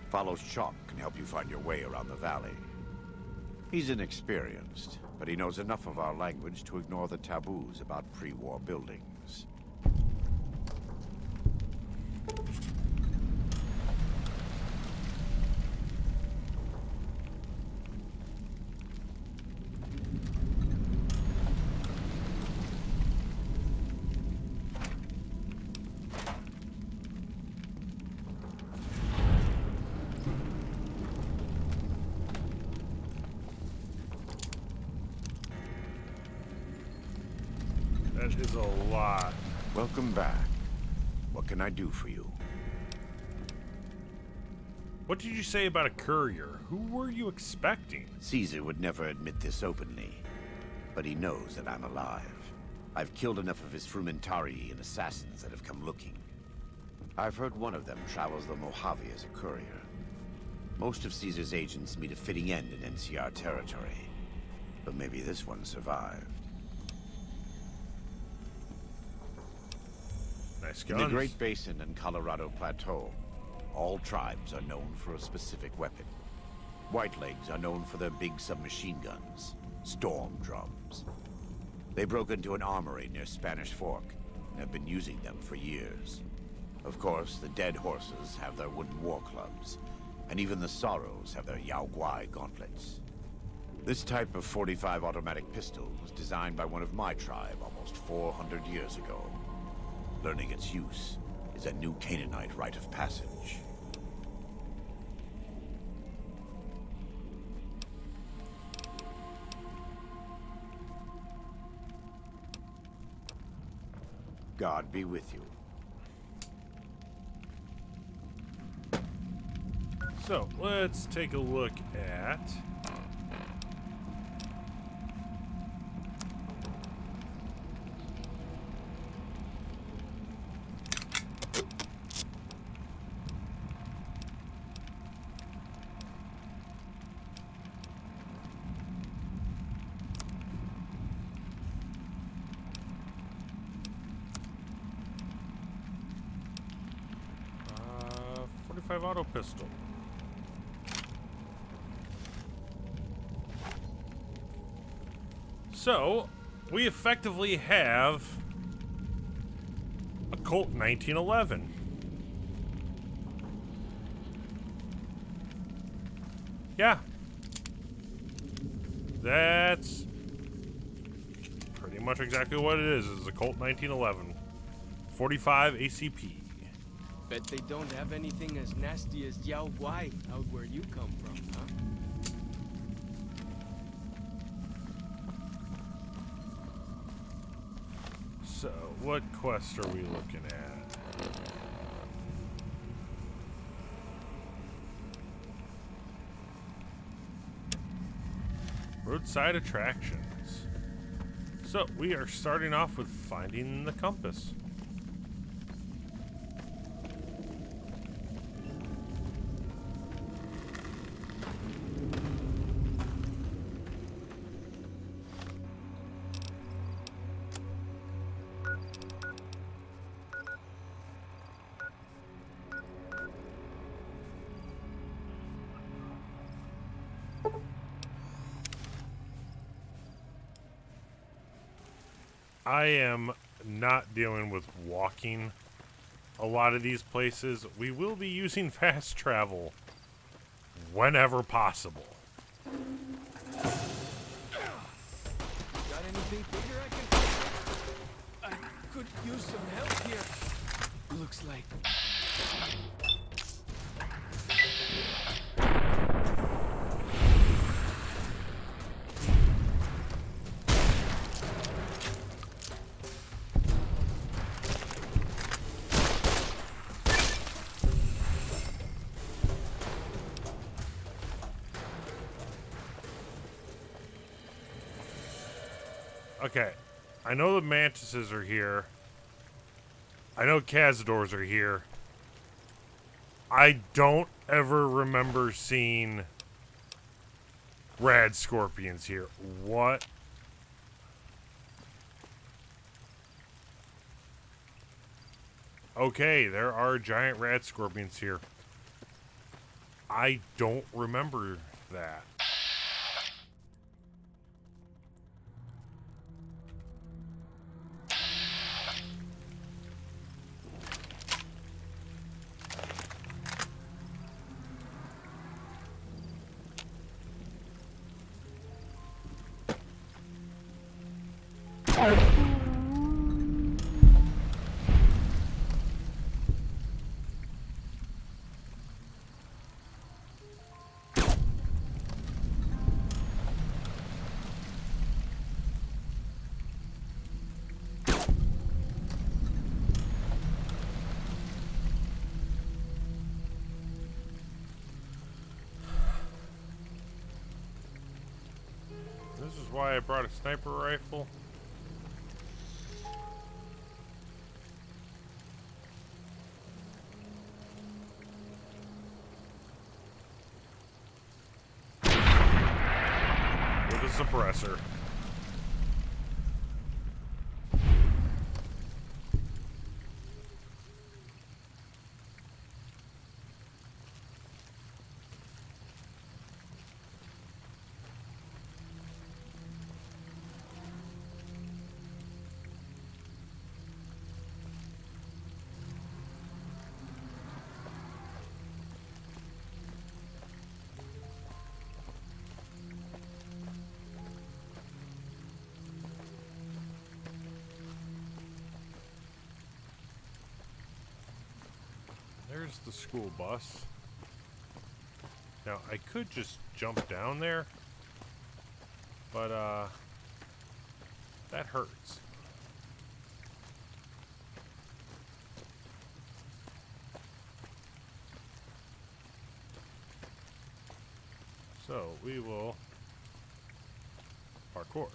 Follows Chalk can help you find your way around the valley. He's inexperienced, but he knows enough of our language to ignore the taboos about pre-war buildings. That is a lot. Welcome back. What can I do for you? What did you say about a courier? Who were you expecting? Caesar would never admit this openly, but he knows that I'm alive. I've killed enough of his Frumentarii and assassins that have come looking. I've heard one of them travels the Mojave as a courier. Most of Caesar's agents meet a fitting end in NCR territory, but maybe this one survived. Nice In guns. the Great Basin and Colorado Plateau, all tribes are known for a specific weapon. Whitelegs are known for their big submachine guns, storm drums. They broke into an armory near Spanish Fork and have been using them for years. Of course, the dead horses have their wooden war clubs, and even the sorrows have their Yao Guai gauntlets. This type of .45 automatic pistol was designed by one of my tribe almost 400 years ago. Learning its use is a New Canaanite rite of passage. God be with you. So, let's take a look at... semi-automatic auto pistol. So, we effectively have a Colt 1911. Yeah. That's pretty much exactly what it is. It's a Colt 1911. 45 ACP. Bet they don't have anything as nasty as Yao Guai out where you come from, huh? So, what quest are we looking at? Roadside attractions. So, we are starting off with finding the compass. I am not dealing with walking a lot of these places. We will be using fast travel whenever possible. Got anything bigger I could use some help here. Looks like. Okay, I know the mantises are here. I know Cazadors are here. I don't ever remember seeing rad scorpions here. What? Okay, there are giant rad scorpions here. I don't remember that. This is why I brought a sniper rifle. With a suppressor. There's the school bus. Now, I could just jump down there, but, that hurts. So, we will parkour.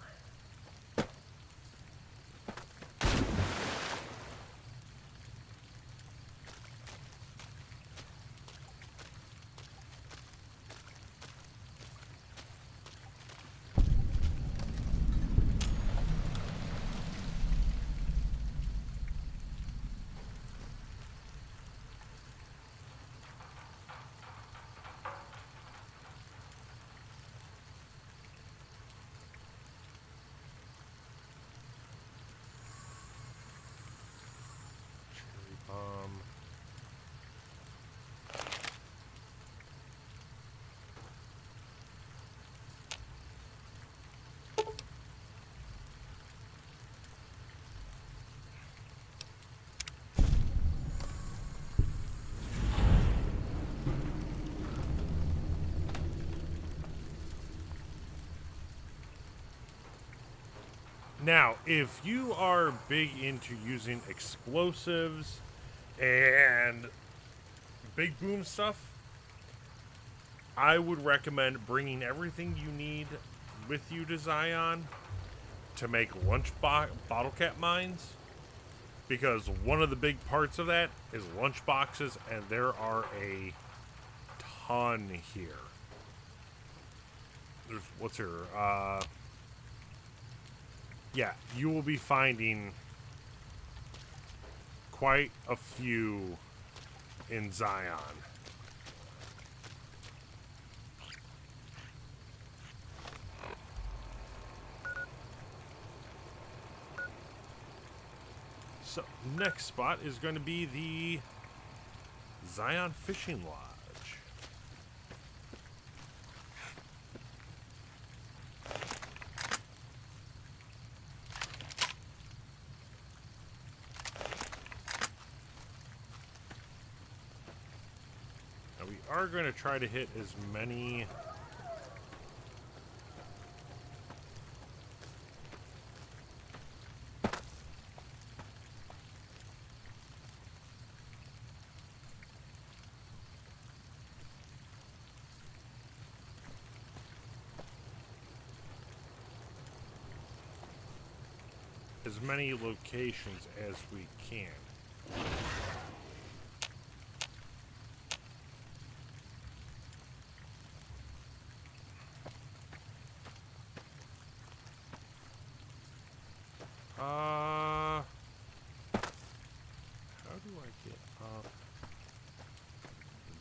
Now, if you are big into using explosives and big boom stuff, I would recommend bringing everything you need with you to Zion to make bottle cap mines, because one of the big parts of that is lunch boxes, and there are a ton here. There's, what's here? Yeah, you will be finding quite a few in Zion. So, next spot is going to be the Zion Fishing Lodge. Now, we are going to try to hit as many locations as we can. How do I get up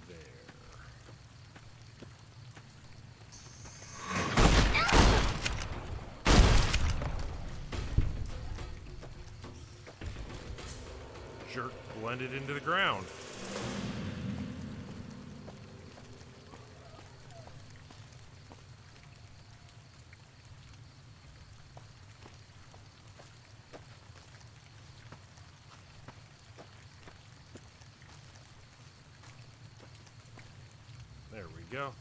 there? Jerk blended into the ground. There we go.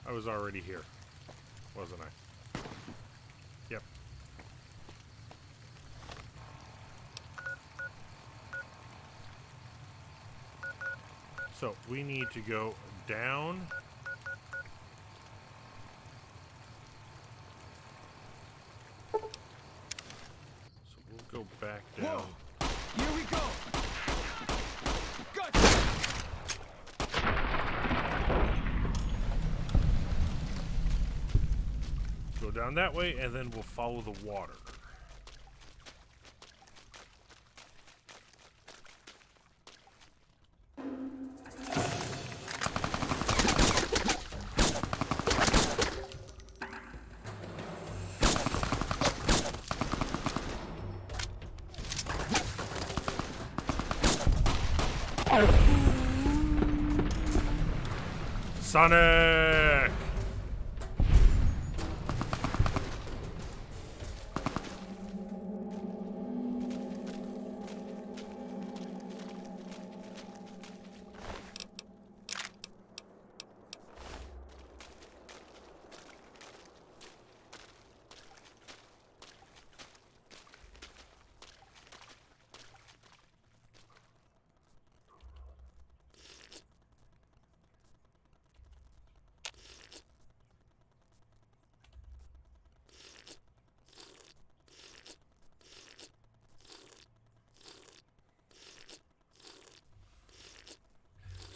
I was already here, wasn't I? Yep. So we need to go down. So we'll go back down. Whoa! Here we go! Go down that way, and then we'll follow the water. Sonic!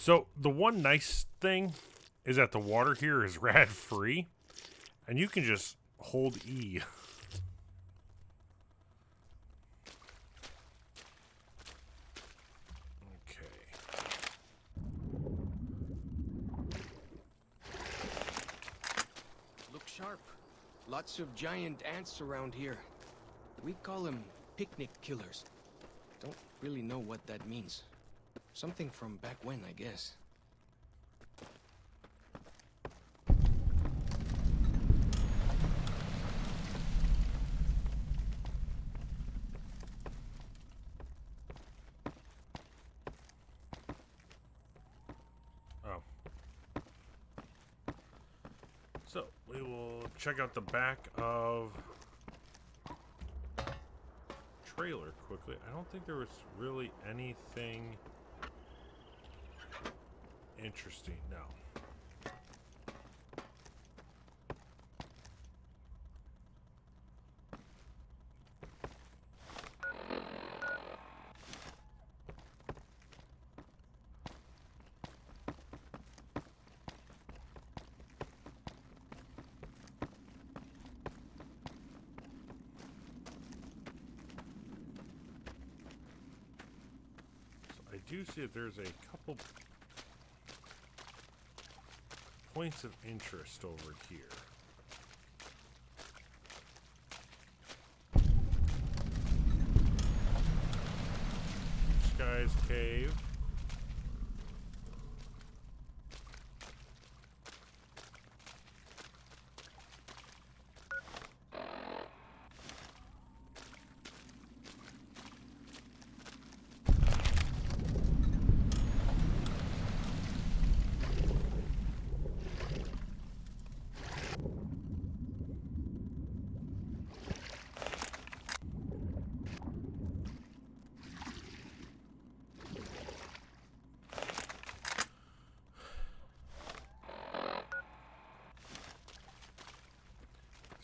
So, the one nice thing is that the water here is rad-free, and you can just hold E. Okay. Look sharp. Lots of giant ants around here. We call them picnic killers. Don't really know what that means. Something from back when, I guess. Oh. So, we will check out the back of trailer quickly. I don't think there was really anything interesting. No. I do see that there's a couple points of interest over here. Sky's Cave.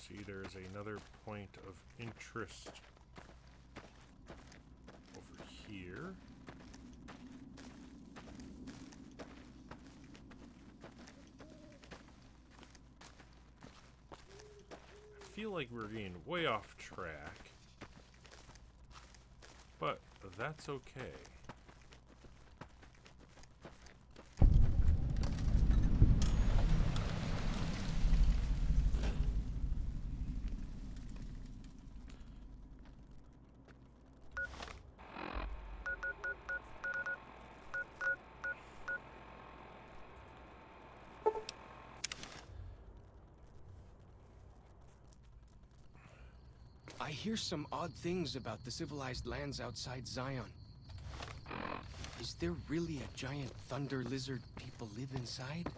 See, there's another point of interest over here. I feel like we're getting way off track, but that's okay. I hear some odd things about the civilized lands outside Zion. Is there really a giant thunder lizard people live inside?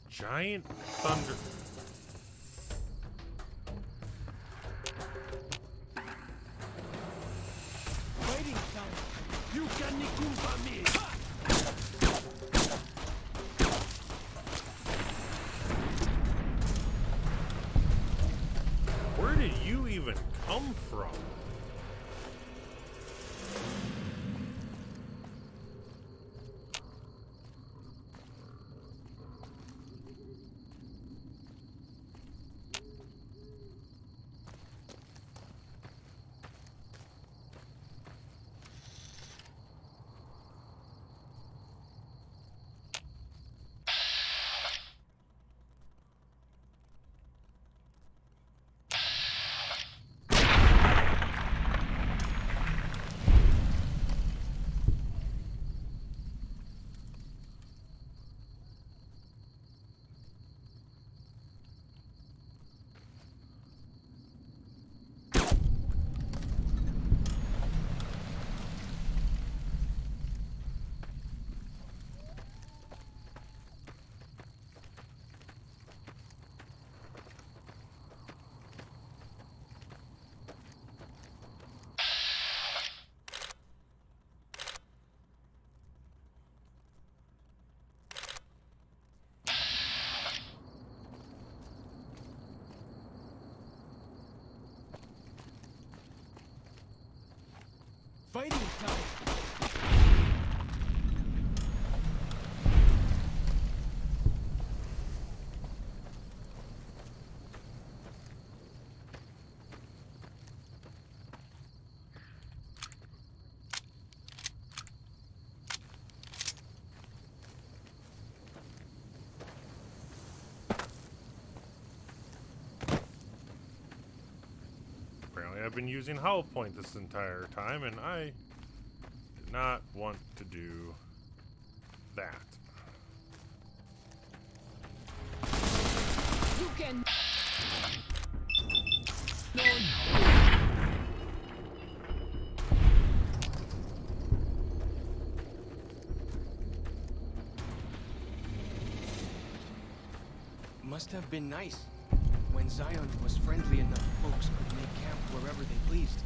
Giant thunder. Waiting time. You can nikumpa me. Where did you even come from? Fighting time. Apparently I've been using Hollow Point this entire time, and I did not want to do that. You can... must have been nice. When Zion was friendly enough, folks could make camp wherever they pleased,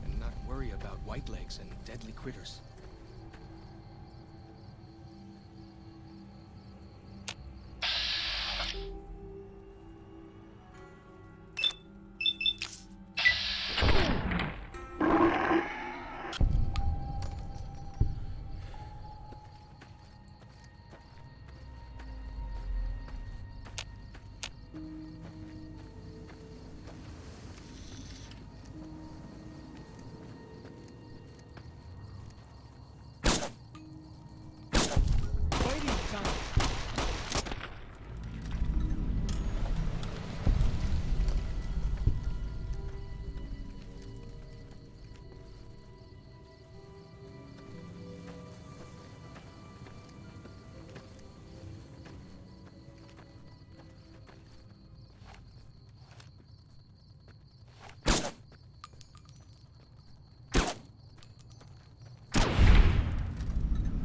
and not worry about whitelegs and deadly critters.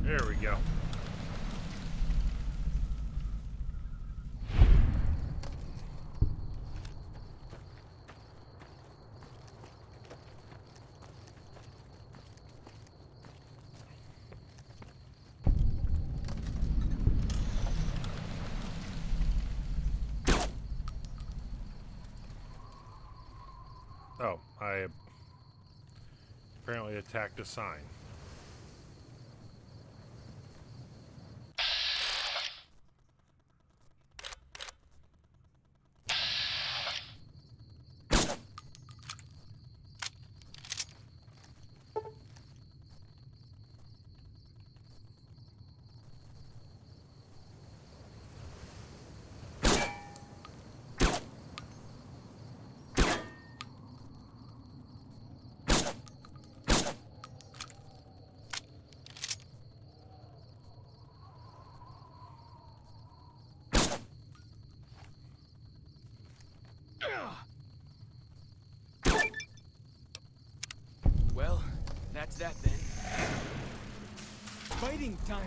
There we go. Oh, I apparently attacked a sign. Well, that's that then. Fighting time!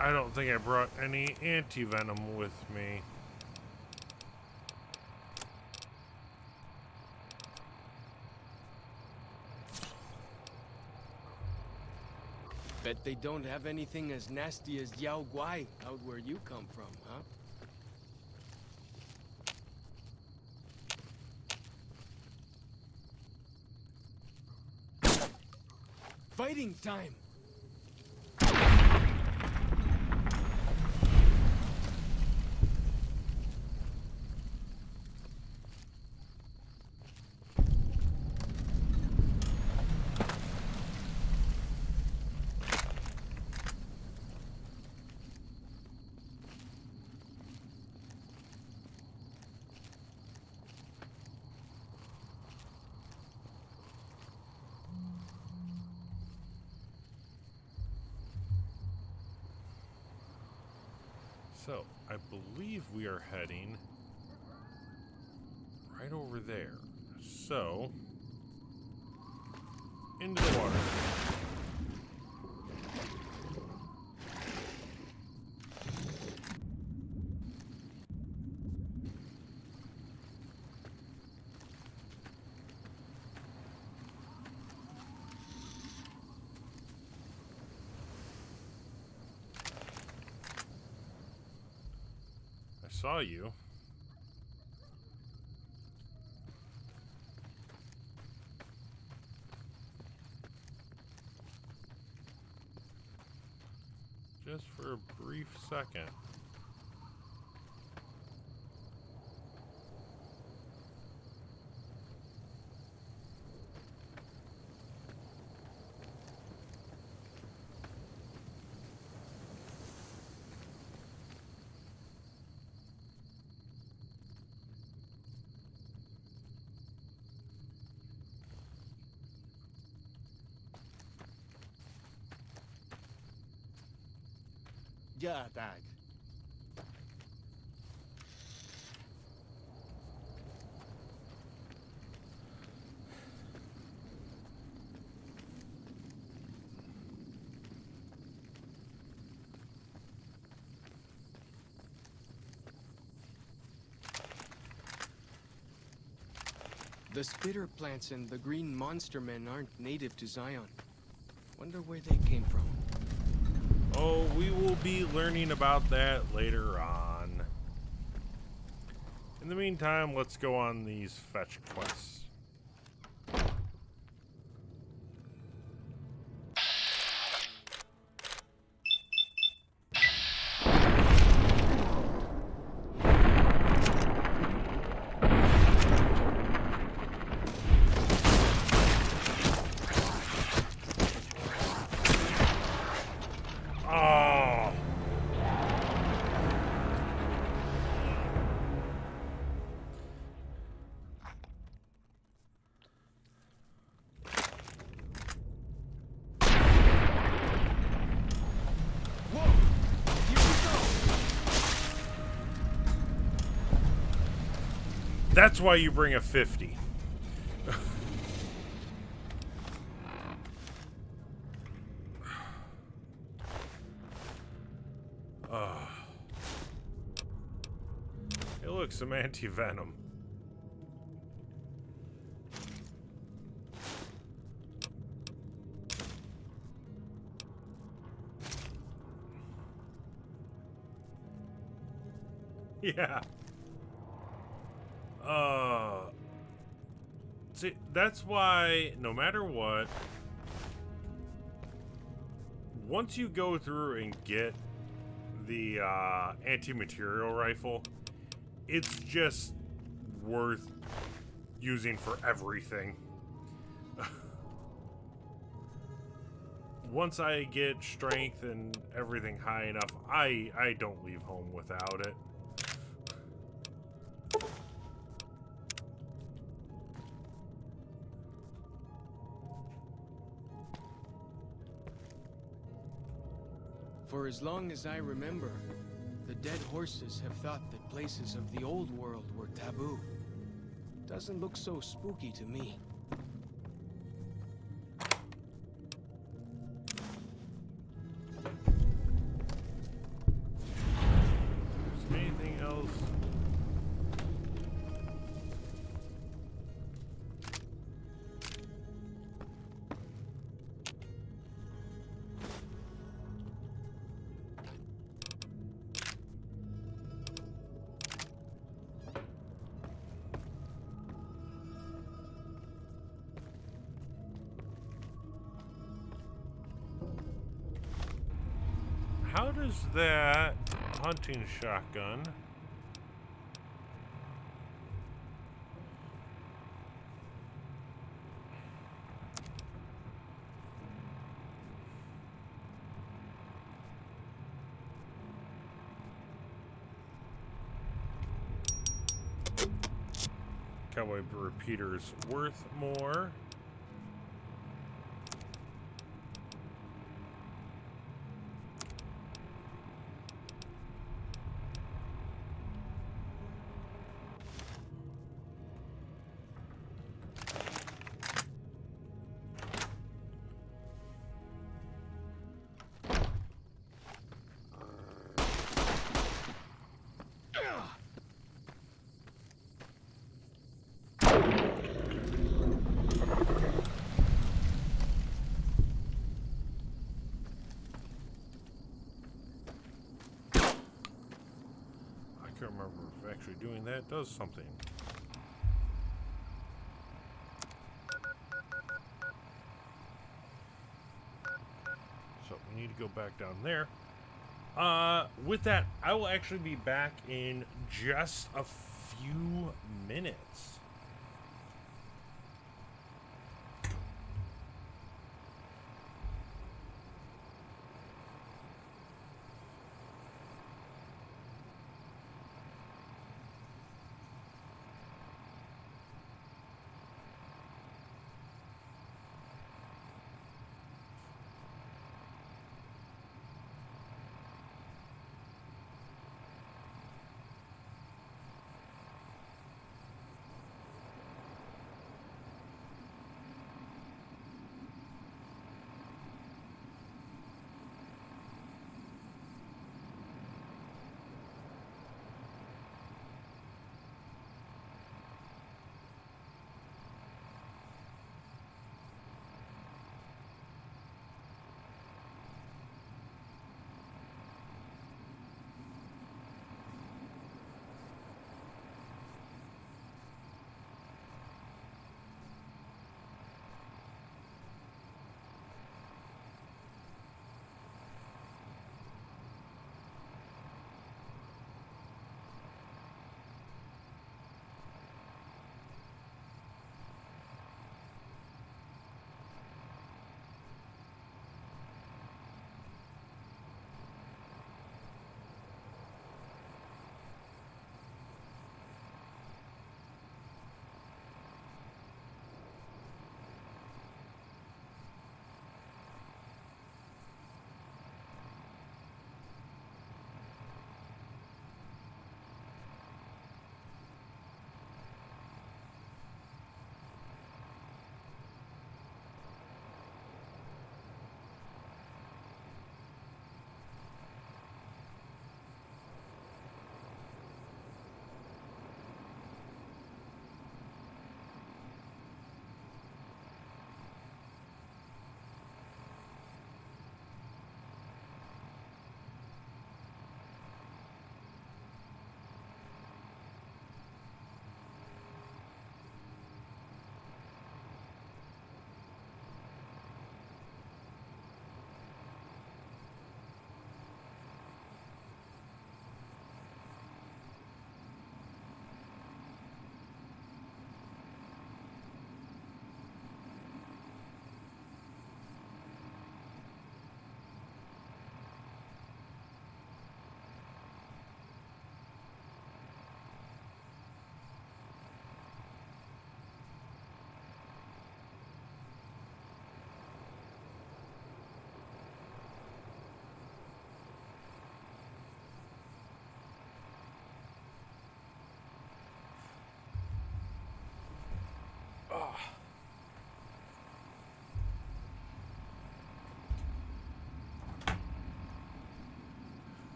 I don't think I brought any anti-venom with me. Bet they don't have anything as nasty as Yao Guai out where you come from, huh? Fighting time! So, I believe we are heading right over there. So, into the water. Saw you. Just for a brief second. Ja, tak. The spitter plants and the green monster men aren't native to Zion. Wonder where they came from. Oh, we will be learning about that later on. In the meantime, let's go on these fetch quests. Oh. That's why you bring a 50. Hey, look, some anti-venom. Yeah. See, that's why no matter what, once you go through and get the anti-material rifle, it's just worth using for everything. Once I get strength and everything high enough, I don't leave home without it. For as long as I remember, the dead horses have thought that places of the old world were taboo. Doesn't look so spooky to me. Is there anything else? How does that hunting shotgun cowboy repeaters worth more? I can't remember if actually doing that does something. So we need to go back down there. With that, I will actually be back in just a few minutes.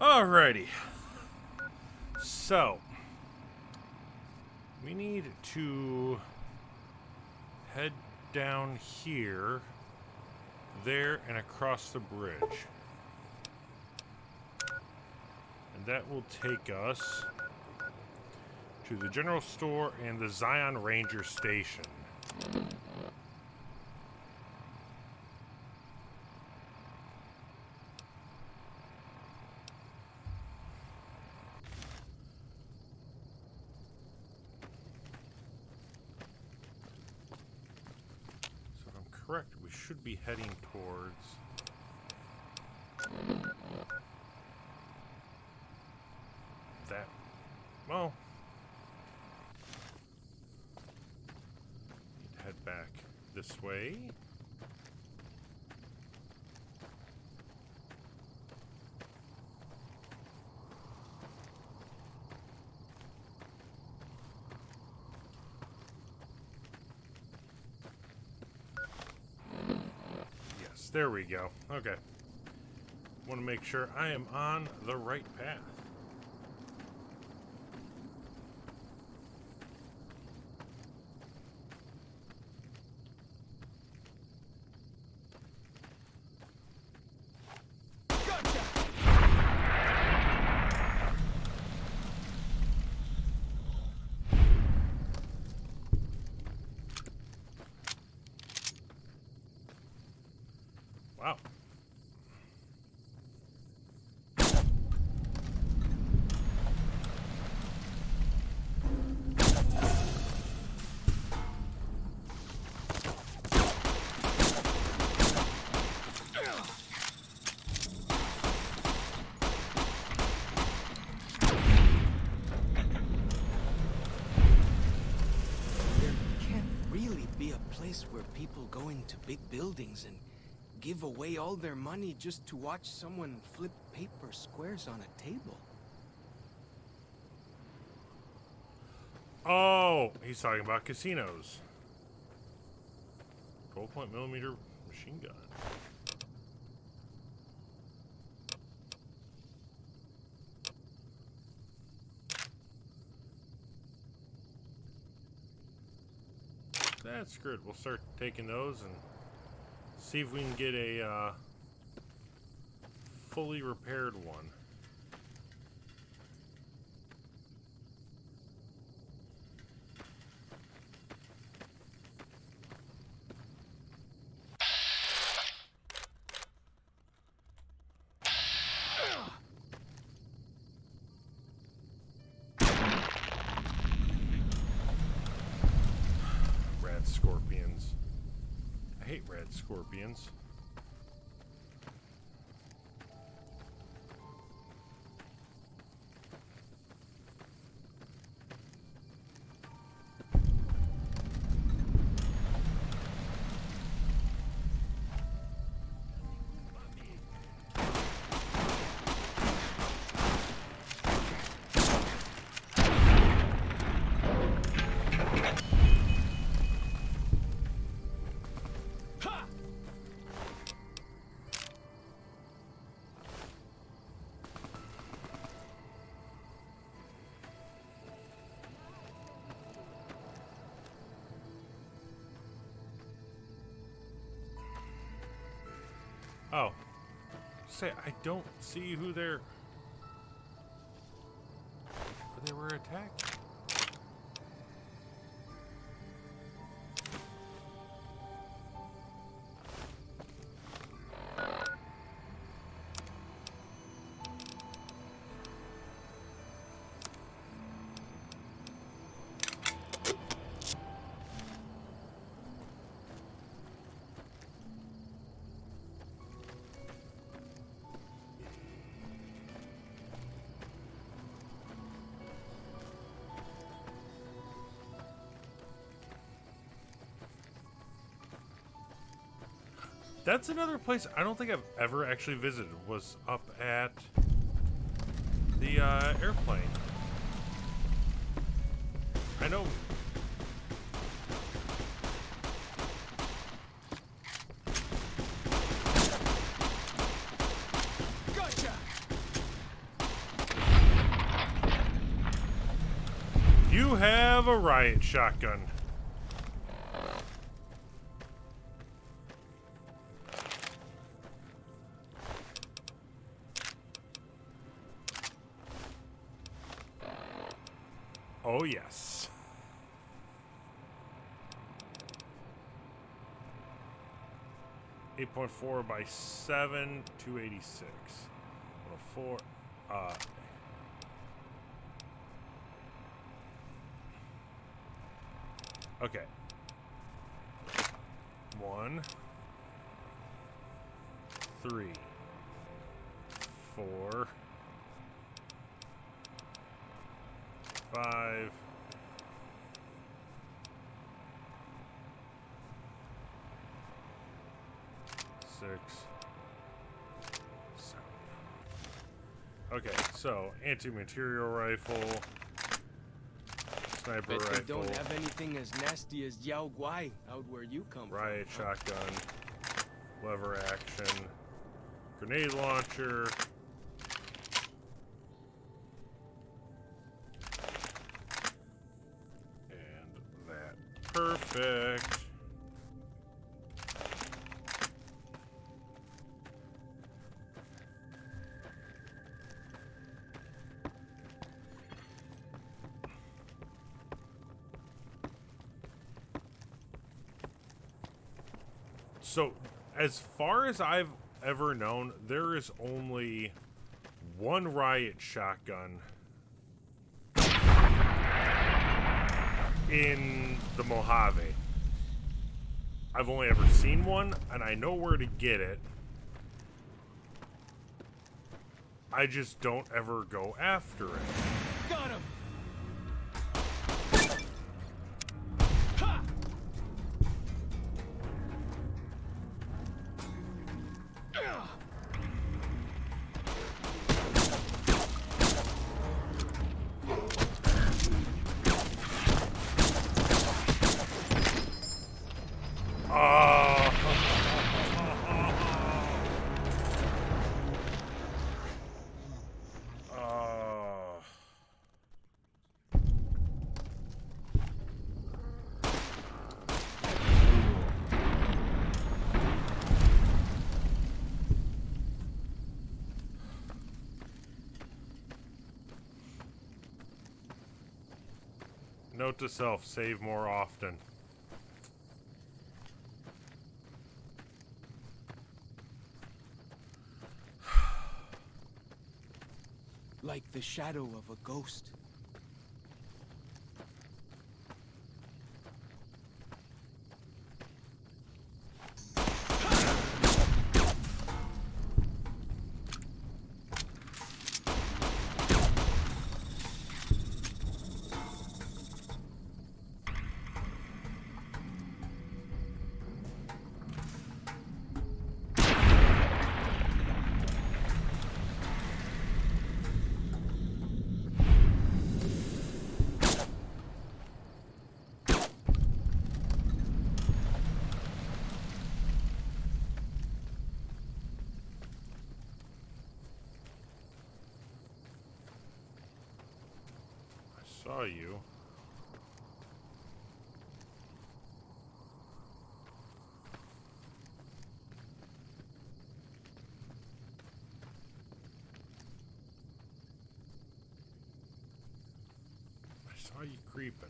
Alrighty. So, we need to head down here, there, and across the bridge. And that will take us to the general store and the Zion Ranger station. So if I'm correct, we should be heading towards that. Well, need to head back this way. Yes, there we go. Okay. Want to make sure I am on the right path. Wow. Where people go into big buildings and give away all their money just to watch someone flip paper squares on a table. Oh, he's talking about casinos. 12.mm machine gun. That's good. We'll start taking those and see if we can get a fully repaired one. Scorpions. I hate red scorpions. Oh. Say, I don't see who they were attacking. That's another place I don't think I've ever actually visited, was up at the airplane. I know. Gotcha. you have a riot shotgun? Oh, yes. .4 by 7, 286. 104. Okay. 1, 3, 4, 5, 6, 7. Okay, so anti-material rifle, sniper Bet rifle. they don't have anything as nasty as Yao Guai out where you come Riot from. shotgun, lever action, grenade launcher. And that. Perfect. So, as far as I've ever known, there is only one riot shotgun in the Mojave. I've only ever seen one, and I know where to get it. I just don't ever go after it. Got him! Note to self, save more often. Like the shadow of a ghost. Saw you. I saw you creeping.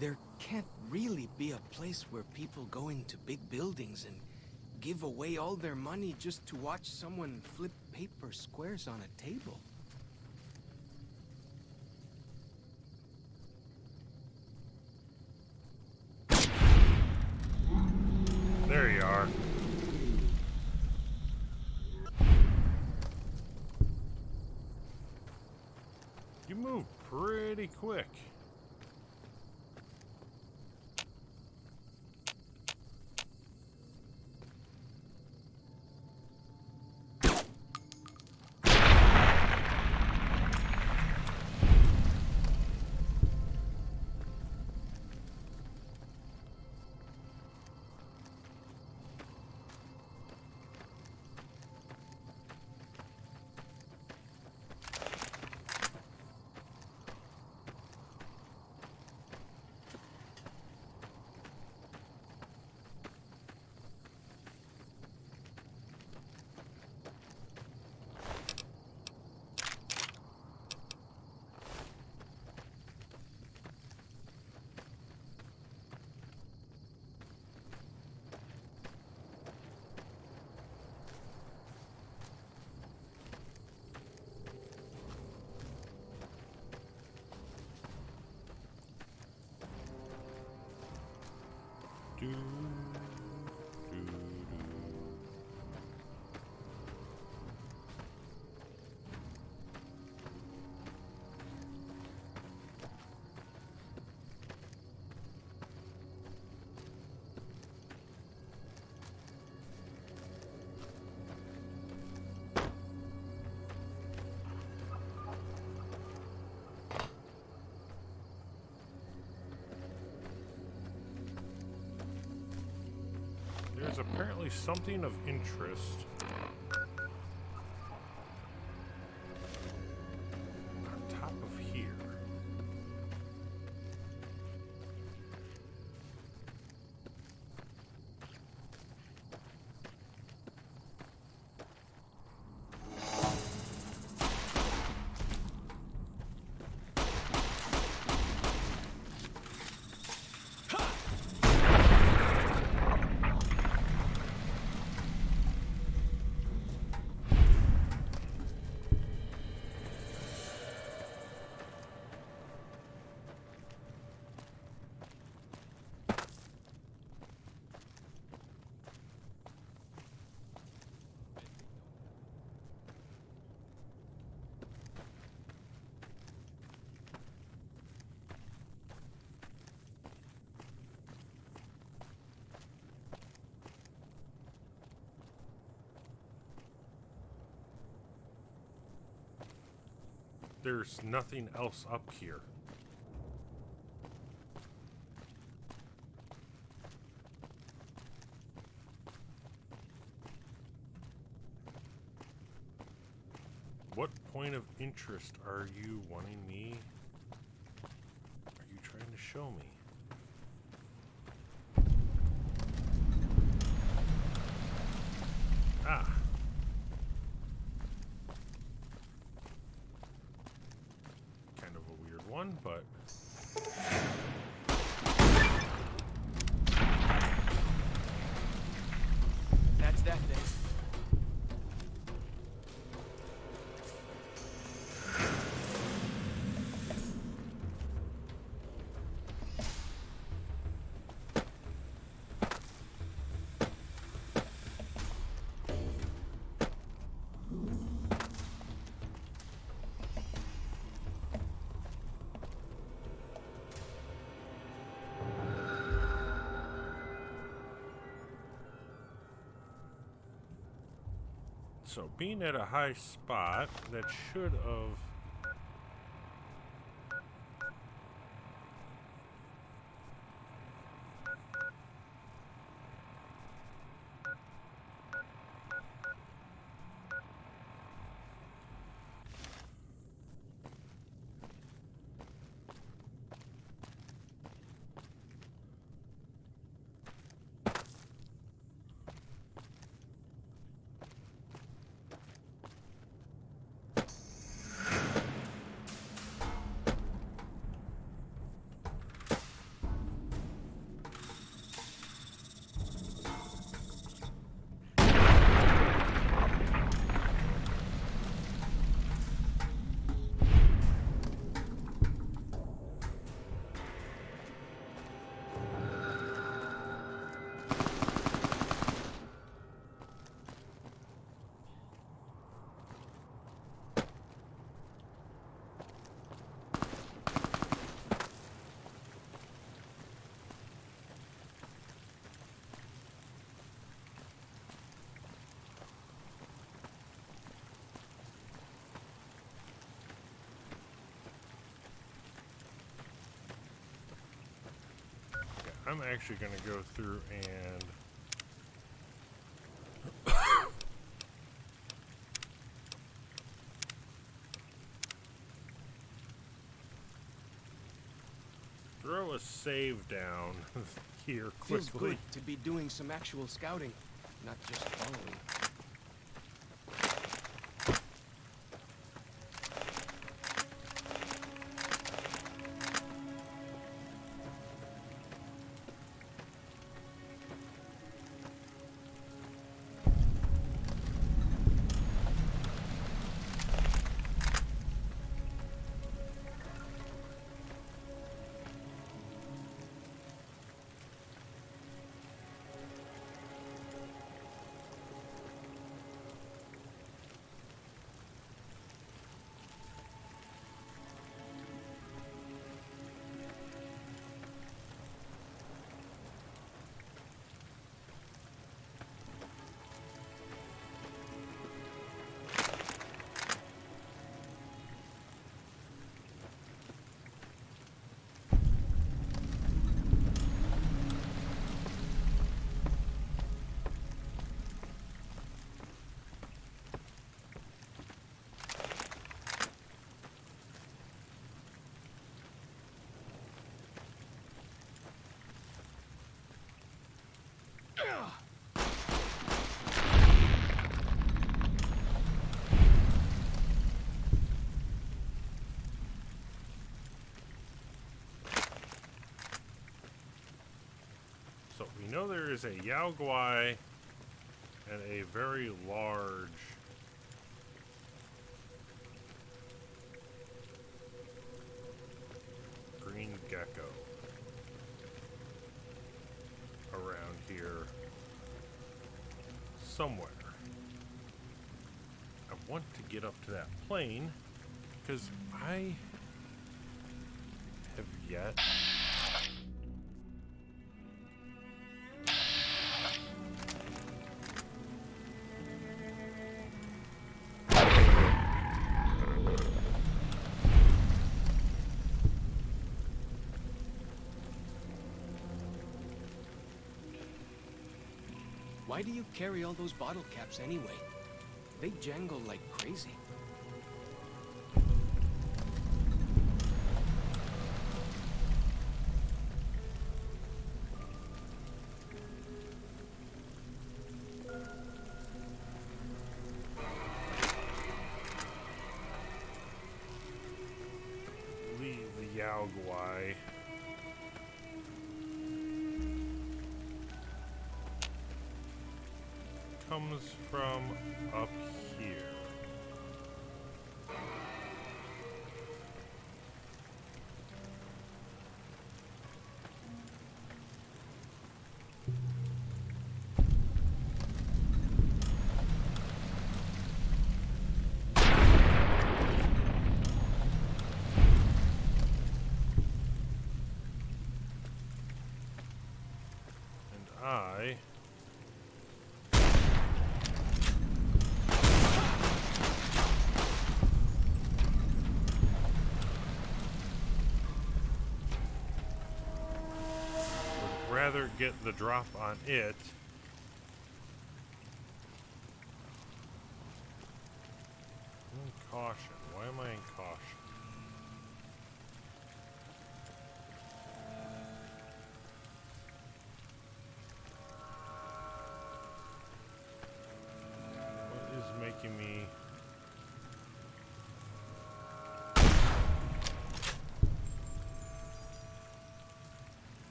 There can't really be a place where people go into big buildings and give away all their money just to watch someone flip paper squares on a table. There you are. You move pretty quick. Do, do, do. There's apparently something of interest on top of here. There's nothing else up here. What point of interest are you wanting me? Are you trying to show me? Ah. Kind of a weird one, but That's that then. so being at a high spot, that should have. I'm actually going to go through and throw a save down here Feels quickly. good to be doing some actual scouting, not just following. So we know there is a Yao Guai and a very large green gecko around here somewhere. I want to get up to that plane because I have yet Why do you carry all those bottle caps anyway? They jangle like crazy. leave the Yao Guai. Comes from up here. And I rather get the drop on it I'm in caution. Why am I in caution? What is making me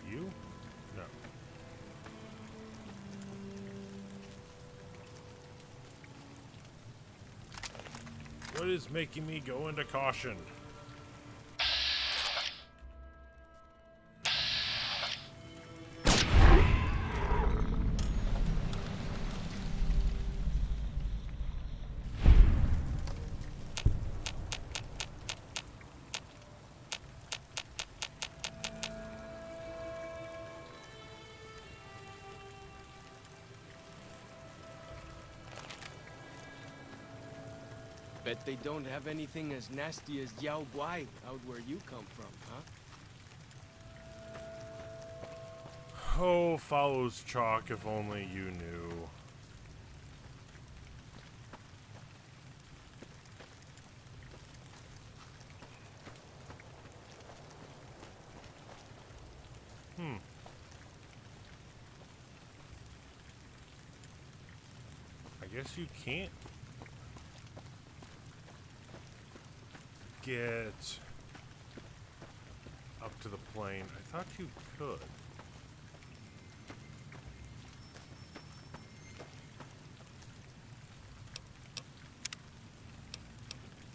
you? No. What is making me go into caution? Bet they don't have anything as nasty as Yao Guai out where you come from, huh? Oh, follows chalk if only you knew. I guess you can't get up to the plane. I thought you could.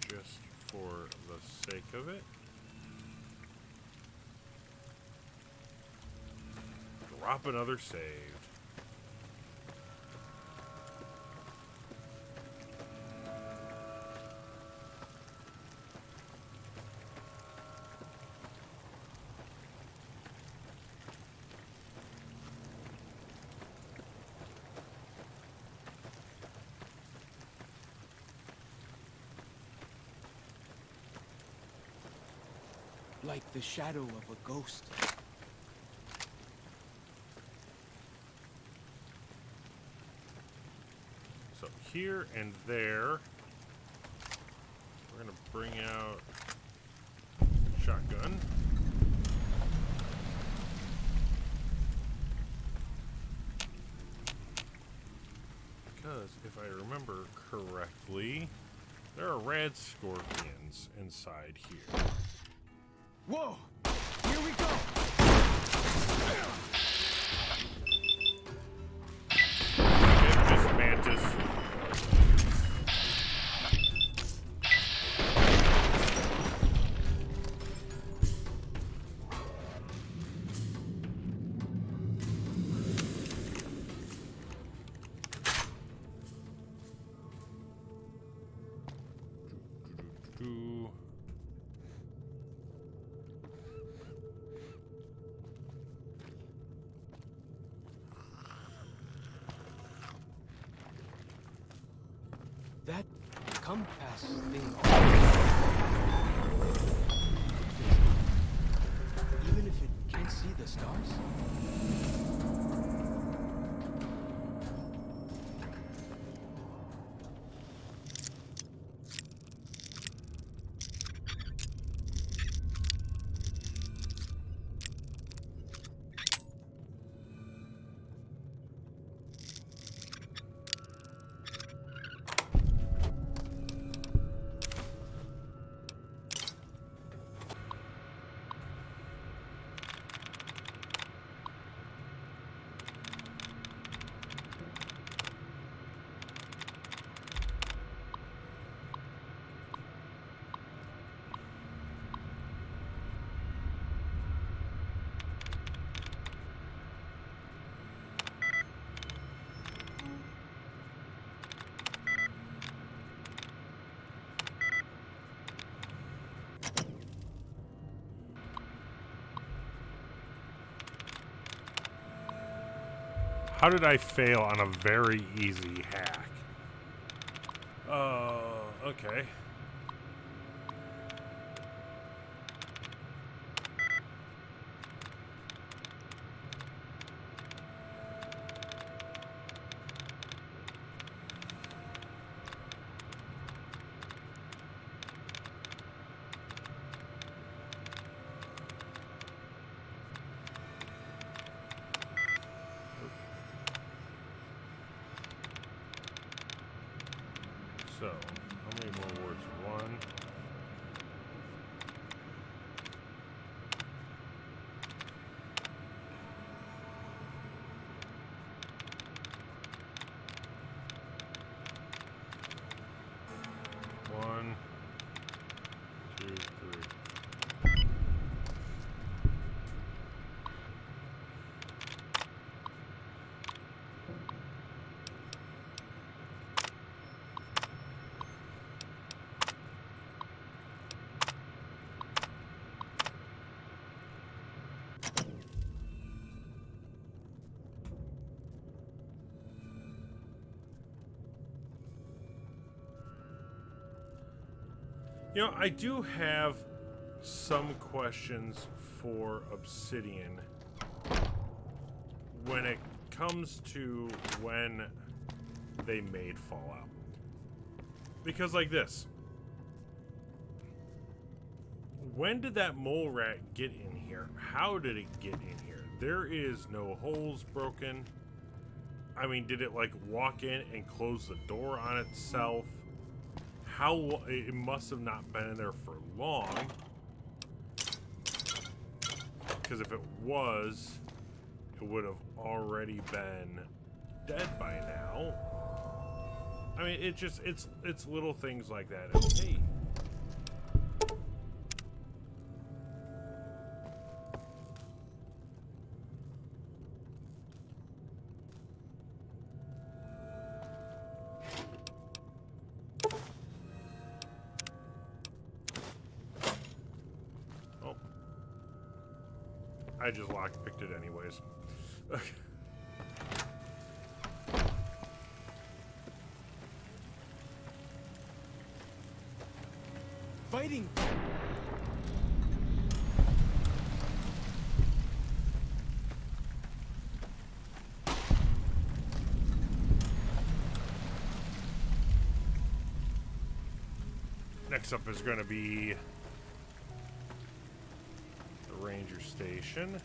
Just for the sake of it. Drop another save. Like the shadow of a ghost. So here and there, we're gonna bring out shotgun. Because if I remember correctly, there are red scorpions inside here. Whoa! Here we go! that compass thing... Even if it can't see the stars? How did I fail on a very easy hack? Okay. So, how many more words? One. One, two, three. You know, I do have some questions for Obsidian when it comes to when they made Fallout. Because like this, when did that mole rat get in here? How did it get in here? There is no holes broken. I mean, did it like walk in and close the door on itself? How it must have not been in there for long, because if it was, it would have already been dead by now. I mean, it's little things like that. And, hey. I just lockpicked it anyways. Okay. Fighting! Next up is going to be the Ranger Station.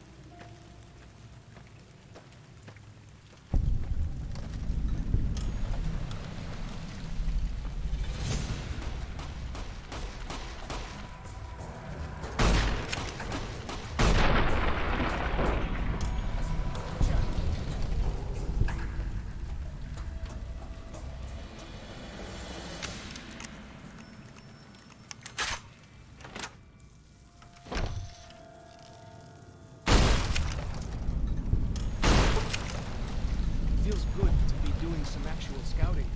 Feels good to be doing some actual scouting,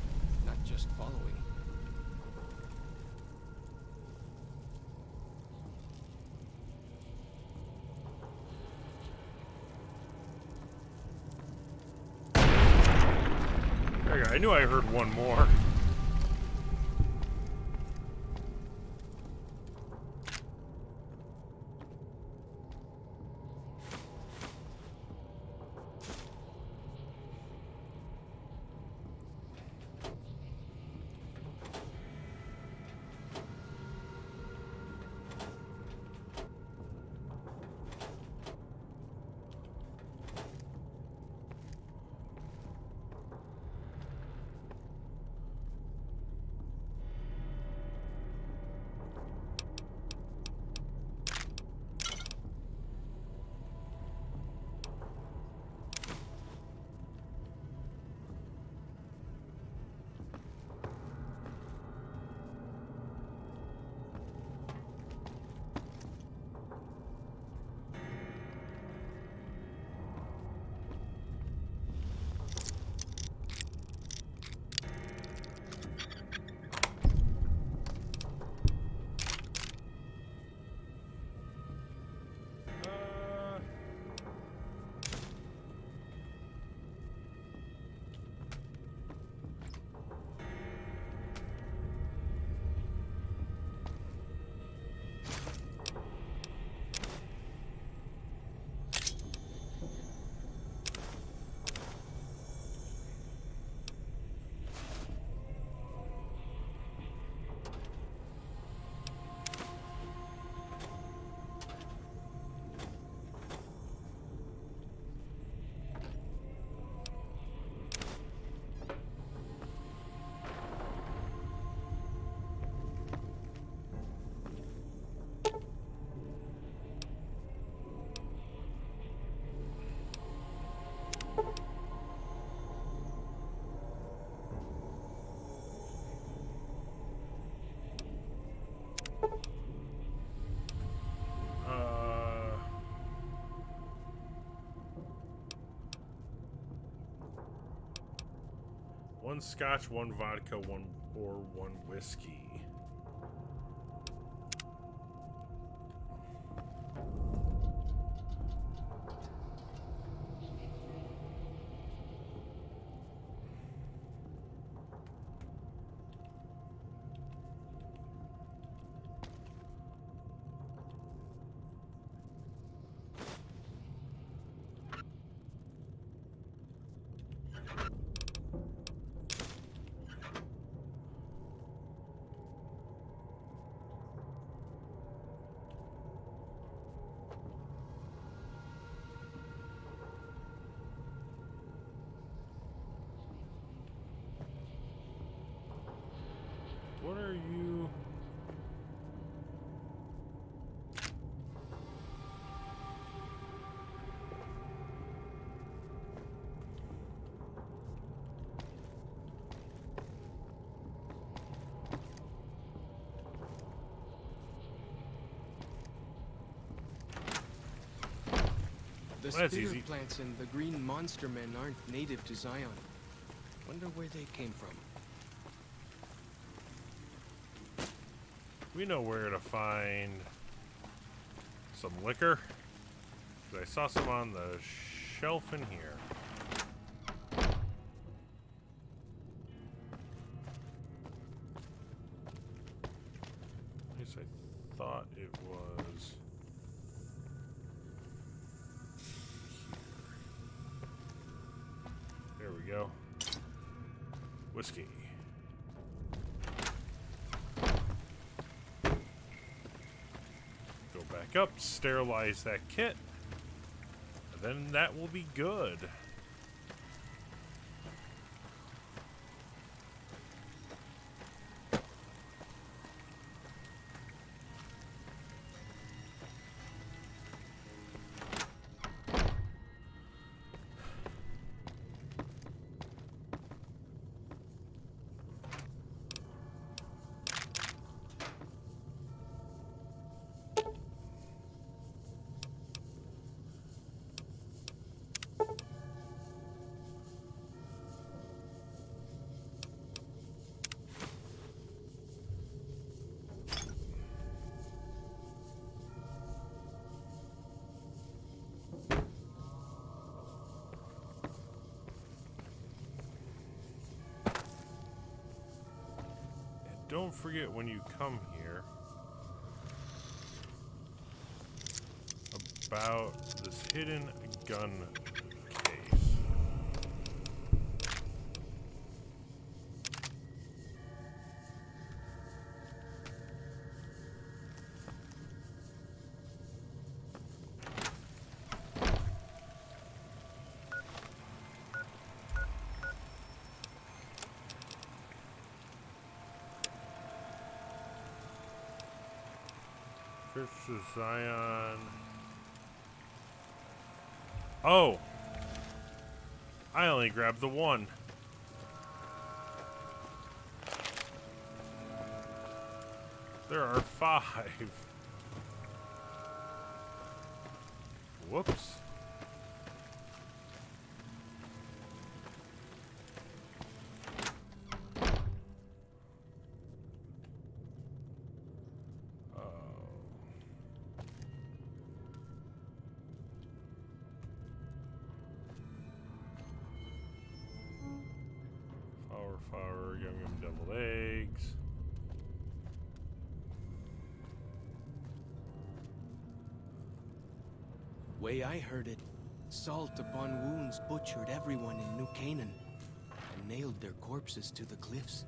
not just following. There you go. I knew I heard one more. 1 scotch, 1 vodka, 1 whiskey. What are you? The That's spitter easy. plants and the green monster men aren't native to Zion. Wonder where they came from. We know where to find some liquor. I saw some on the shelf in here. At least I thought it was here. There we go. Whiskey. Go back up, sterilize that kit, and then that will be good. Don't forget when you come here about this hidden gun case. Church of Zion. Oh! I only grabbed the one. There are 5. Whoops. Flour, yum yum deviled eggs. Way I heard it, salt upon wounds butchered everyone in New Canaan and nailed their corpses to the cliffs.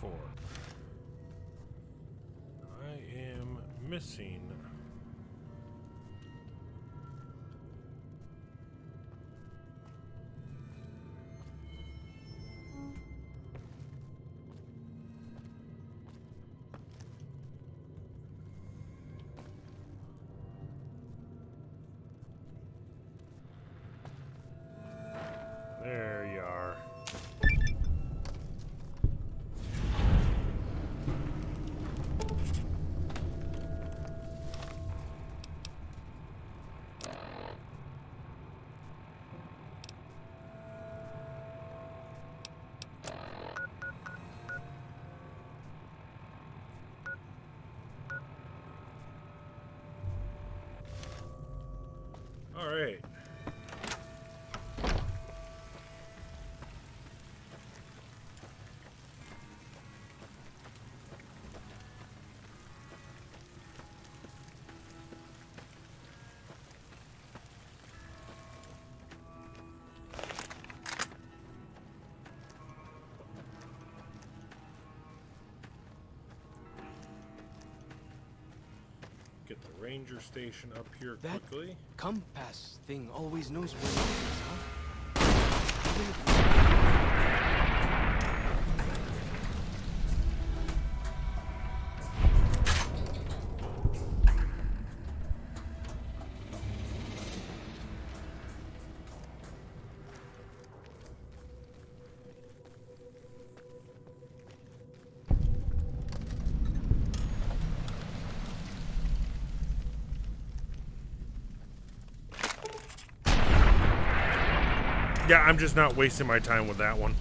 for? I am missing. There you are. All right. Get the ranger station up here quickly. Compass thing always knows where it is, huh? Even if Yeah, I'm just not wasting my time with that one.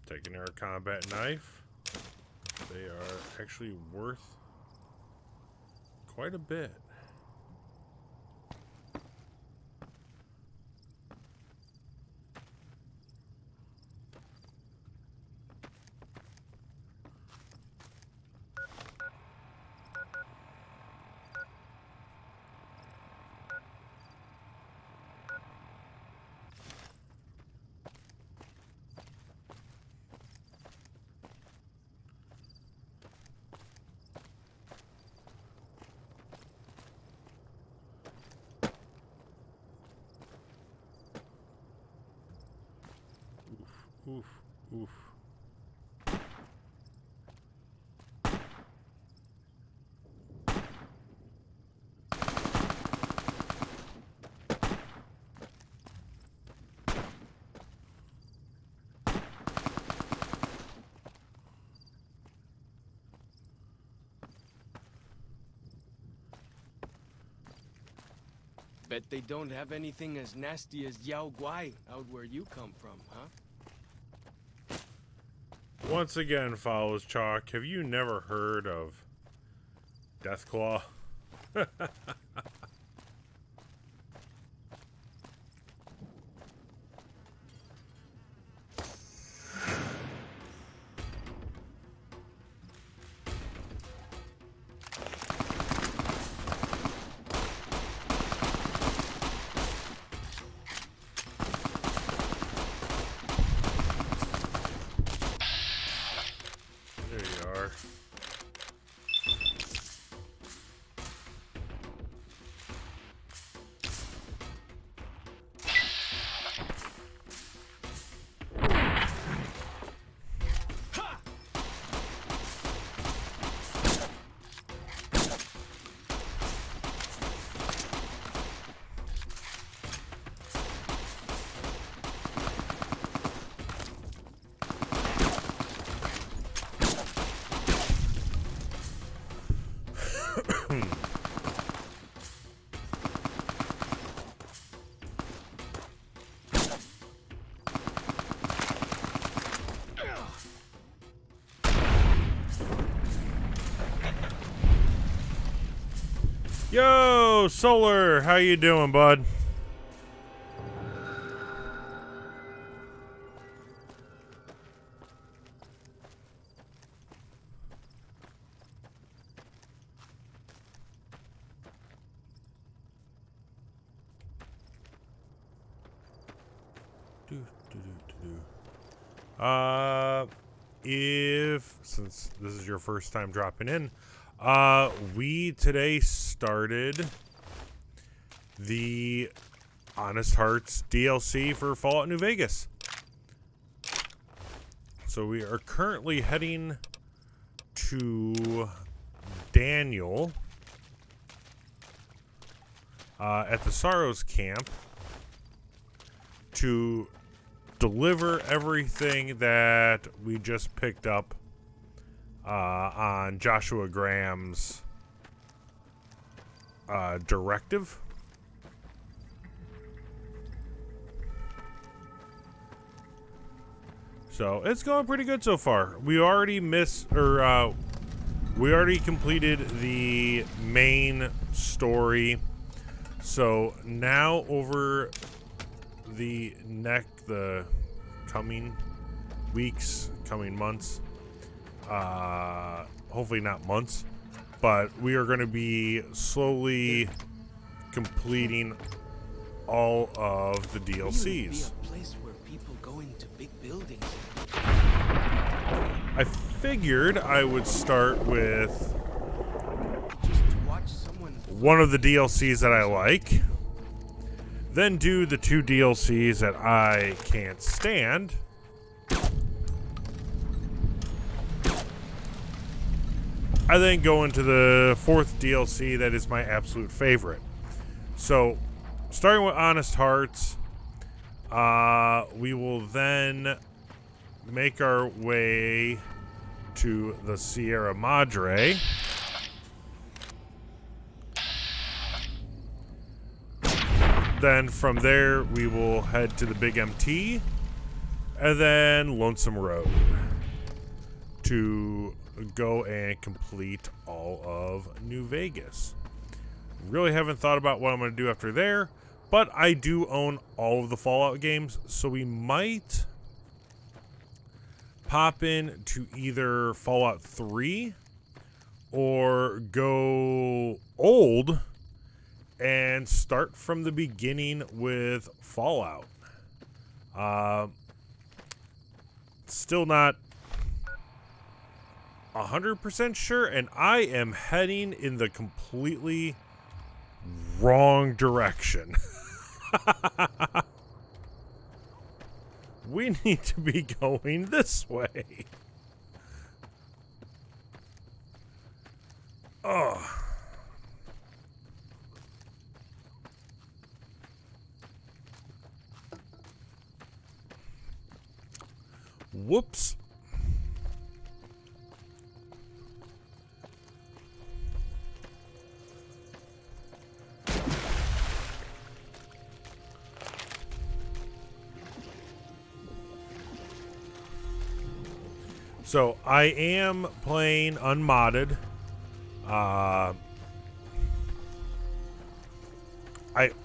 Taking our combat knife. They are actually worth quite a bit. Oof, oof. bet they don't have anything as nasty as Yao Guai out where you come from, huh? Once again, follows Chalk. Have you never heard of Deathclaw? Yo, Solar, how you doing, bud? Since this is your first time dropping in, we today started the Honest Hearts DLC for Fallout New Vegas. So we are currently heading to Daniel at the Sorrows camp to deliver everything that we just picked up on Joshua Graham's directive. So it's going pretty good so far. We already we already completed the main story. So now over the coming weeks, coming months, hopefully not months, but we are going to be slowly completing all of the DLCs. Really be a place where people go into big buildings. I figured I would start with one of the DLCs that I like, then do the 2 DLCs that I can't stand, I then go into the 4th DLC that is my absolute favorite. So, starting with Honest Hearts, we will then make our way to the Sierra Madre. Then from there, we will head to the Big MT, and then Lonesome Road to go and complete all of New Vegas. Really haven't thought about what I'm going to do after there, but I do own all of the Fallout games, so we might pop in to either Fallout 3 or go old and start from the beginning with Fallout. Still not 100% sure, and I am heading in the completely wrong direction. We need to be going this way. Oh. Whoops. So I am playing unmodded. I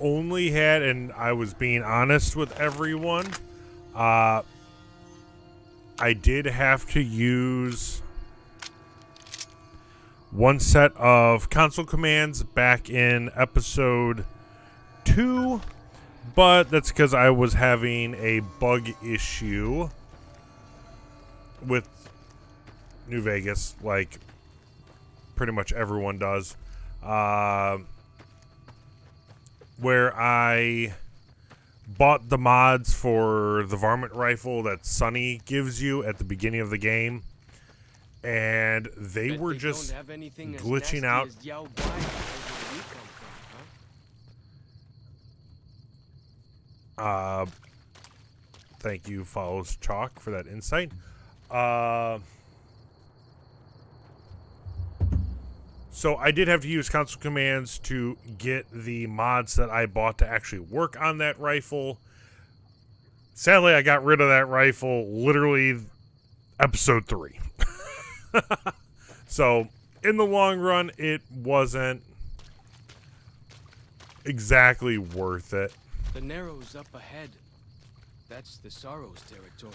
only had, and I was being honest with everyone, I did have to use one set of console commands back in episode 2, but that's because I was having a bug issue with New Vegas, like pretty much everyone does, where I bought the mods for the varmint rifle that Sunny gives you at the beginning of the game, and they were just glitching out. Thank you, Follows Chalk, for that insight. So I did have to use console commands to get the mods that I bought to actually work on that rifle. Sadly, I got rid of that rifle literally episode 3. So in the long run, it wasn't exactly worth it. The Narrows up ahead. That's the Sorrows territory.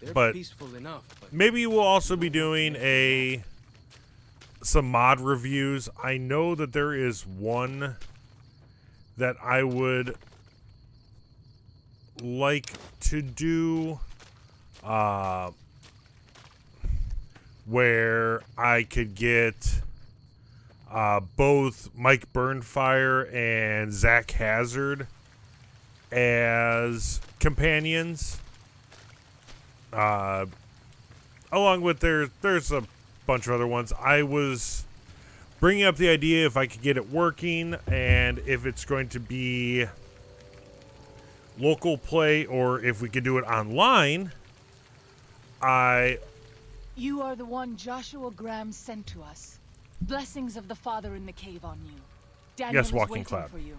They're But peaceful enough, but maybe we'll also be doing some mod reviews. I know that there is one that I would like to do where I could get both Mike Burnfire and Zach Hazard as companions. Along with there's a bunch of other ones. I was bringing up the idea if I could get it working and if it's going to be local play or if we could do it online. You are the one Joshua Graham sent to us. Blessings of the Father in the cave on you. Daniel is Walking waiting Cloud. for you.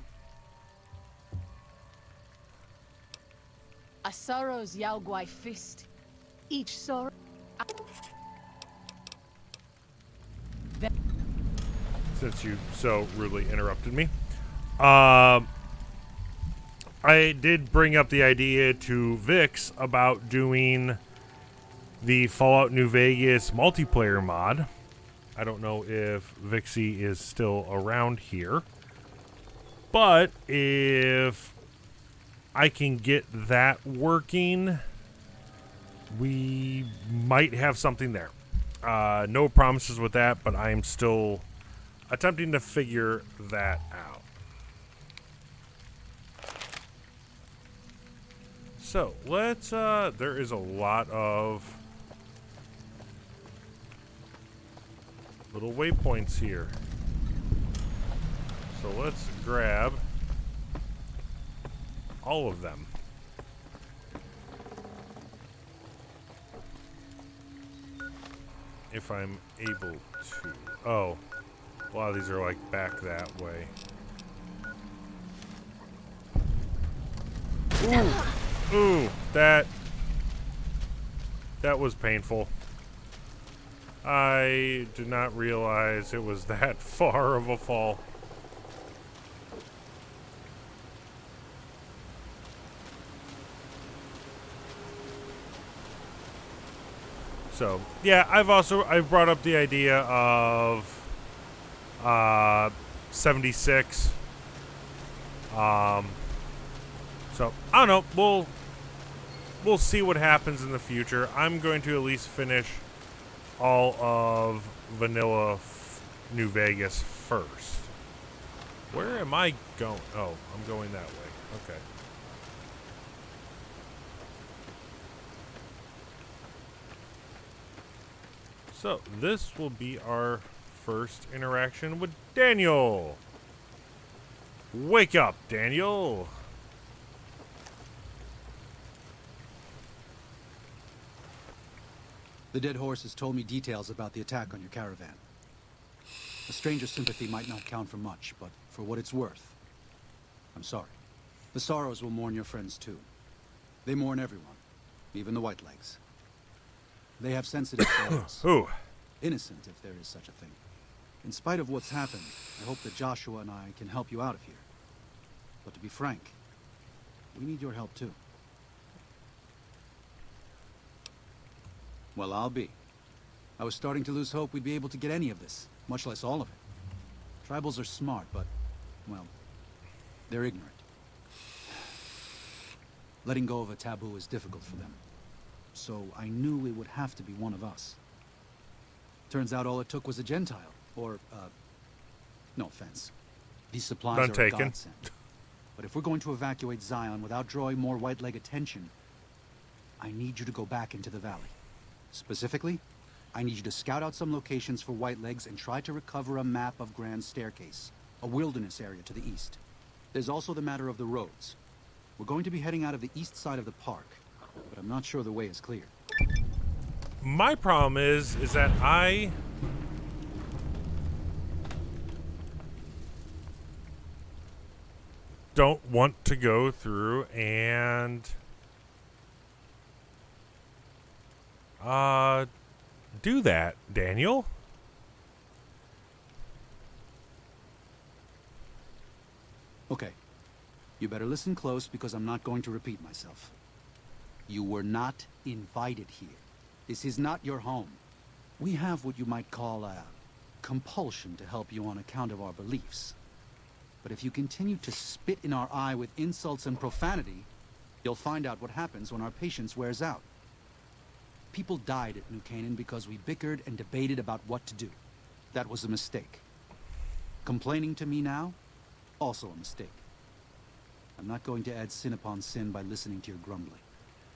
A sorrow's Yaogwai fist. Each sorrow. Since you so rudely interrupted me. I did bring up the idea to Vix about doing the Fallout New Vegas multiplayer mod. I don't know if Vixie is still around here. But if I can get that working, we might have something there. No promises with that, but I am still attempting to figure that out. So let's there is a lot of little waypoints here. So let's grab all of them. If I'm able to. Oh, a lot of these are like back that way. Ooh, that was painful. I did not realize it was that far of a fall. So, yeah, I've brought up the idea of 76. So, I don't know. We'll see what happens in the future. I'm going to at least finish all of Vanilla New Vegas first. Where am I going? Oh, I'm going that way. Okay. So, this will be our first interaction with Daniel. Wake up, Daniel. The dead horse has told me details about the attack on your caravan. A stranger's sympathy might not count for much, but for what it's worth, I'm sorry. The Sorrows will mourn your friends too. They mourn everyone, even the Whitelegs. They have sensitive souls. Ooh. Innocent, if there is such a thing. In spite of what's happened, I hope that Joshua and I can help you out of here. But to be frank, we need your help too. Well, I'll be. I was starting to lose hope we'd be able to get any of this, much less all of it. Tribals are smart, but, well, they're ignorant. Letting go of a taboo is difficult for them. So I knew it would have to be one of us. Turns out all it took was a Gentile, or, no offense. These supplies None are taken. a godsend. But if we're going to evacuate Zion without drawing more White-Leg attention, I need you to go back into the valley. Specifically, I need you to scout out some locations for Whitelegs and try to recover a map of Grand Staircase, a wilderness area to the east. There's also the matter of the roads. We're going to be heading out of the east side of the park, but I'm not sure the way is clear. My problem is that I don't want to go through and do that, Daniel. Okay. You better listen close because I'm not going to repeat myself. You were not invited here. This is not your home. We have what you might call a compulsion to help you on account of our beliefs. But if you continue to spit in our eye with insults and profanity, you'll find out what happens when our patience wears out. People died at New Canaan because we bickered and debated about what to do. That was a mistake. Complaining to me now? Also a mistake. I'm not going to add sin upon sin by listening to your grumbling.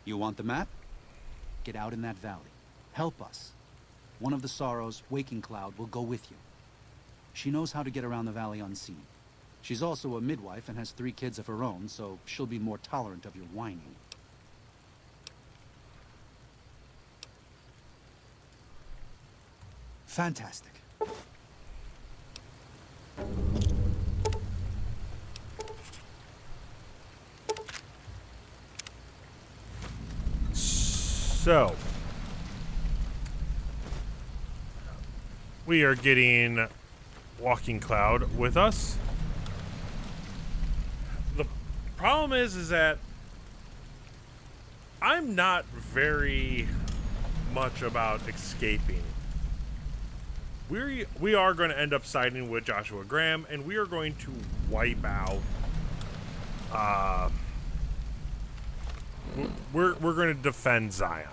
You want the map? Get out in that valley. Help us. One of the Sorrows, Waking Cloud, will go with you. She knows how to get around the valley unseen. She's also a midwife and has 3 kids of her own, so she'll be more tolerant of your whining. Fantastic. So, we are getting Walking Cloud with us. The problem is that I'm not very much about escaping. We are going to end up siding with Joshua Graham, and we are going to wipe out. We're going to defend Zion.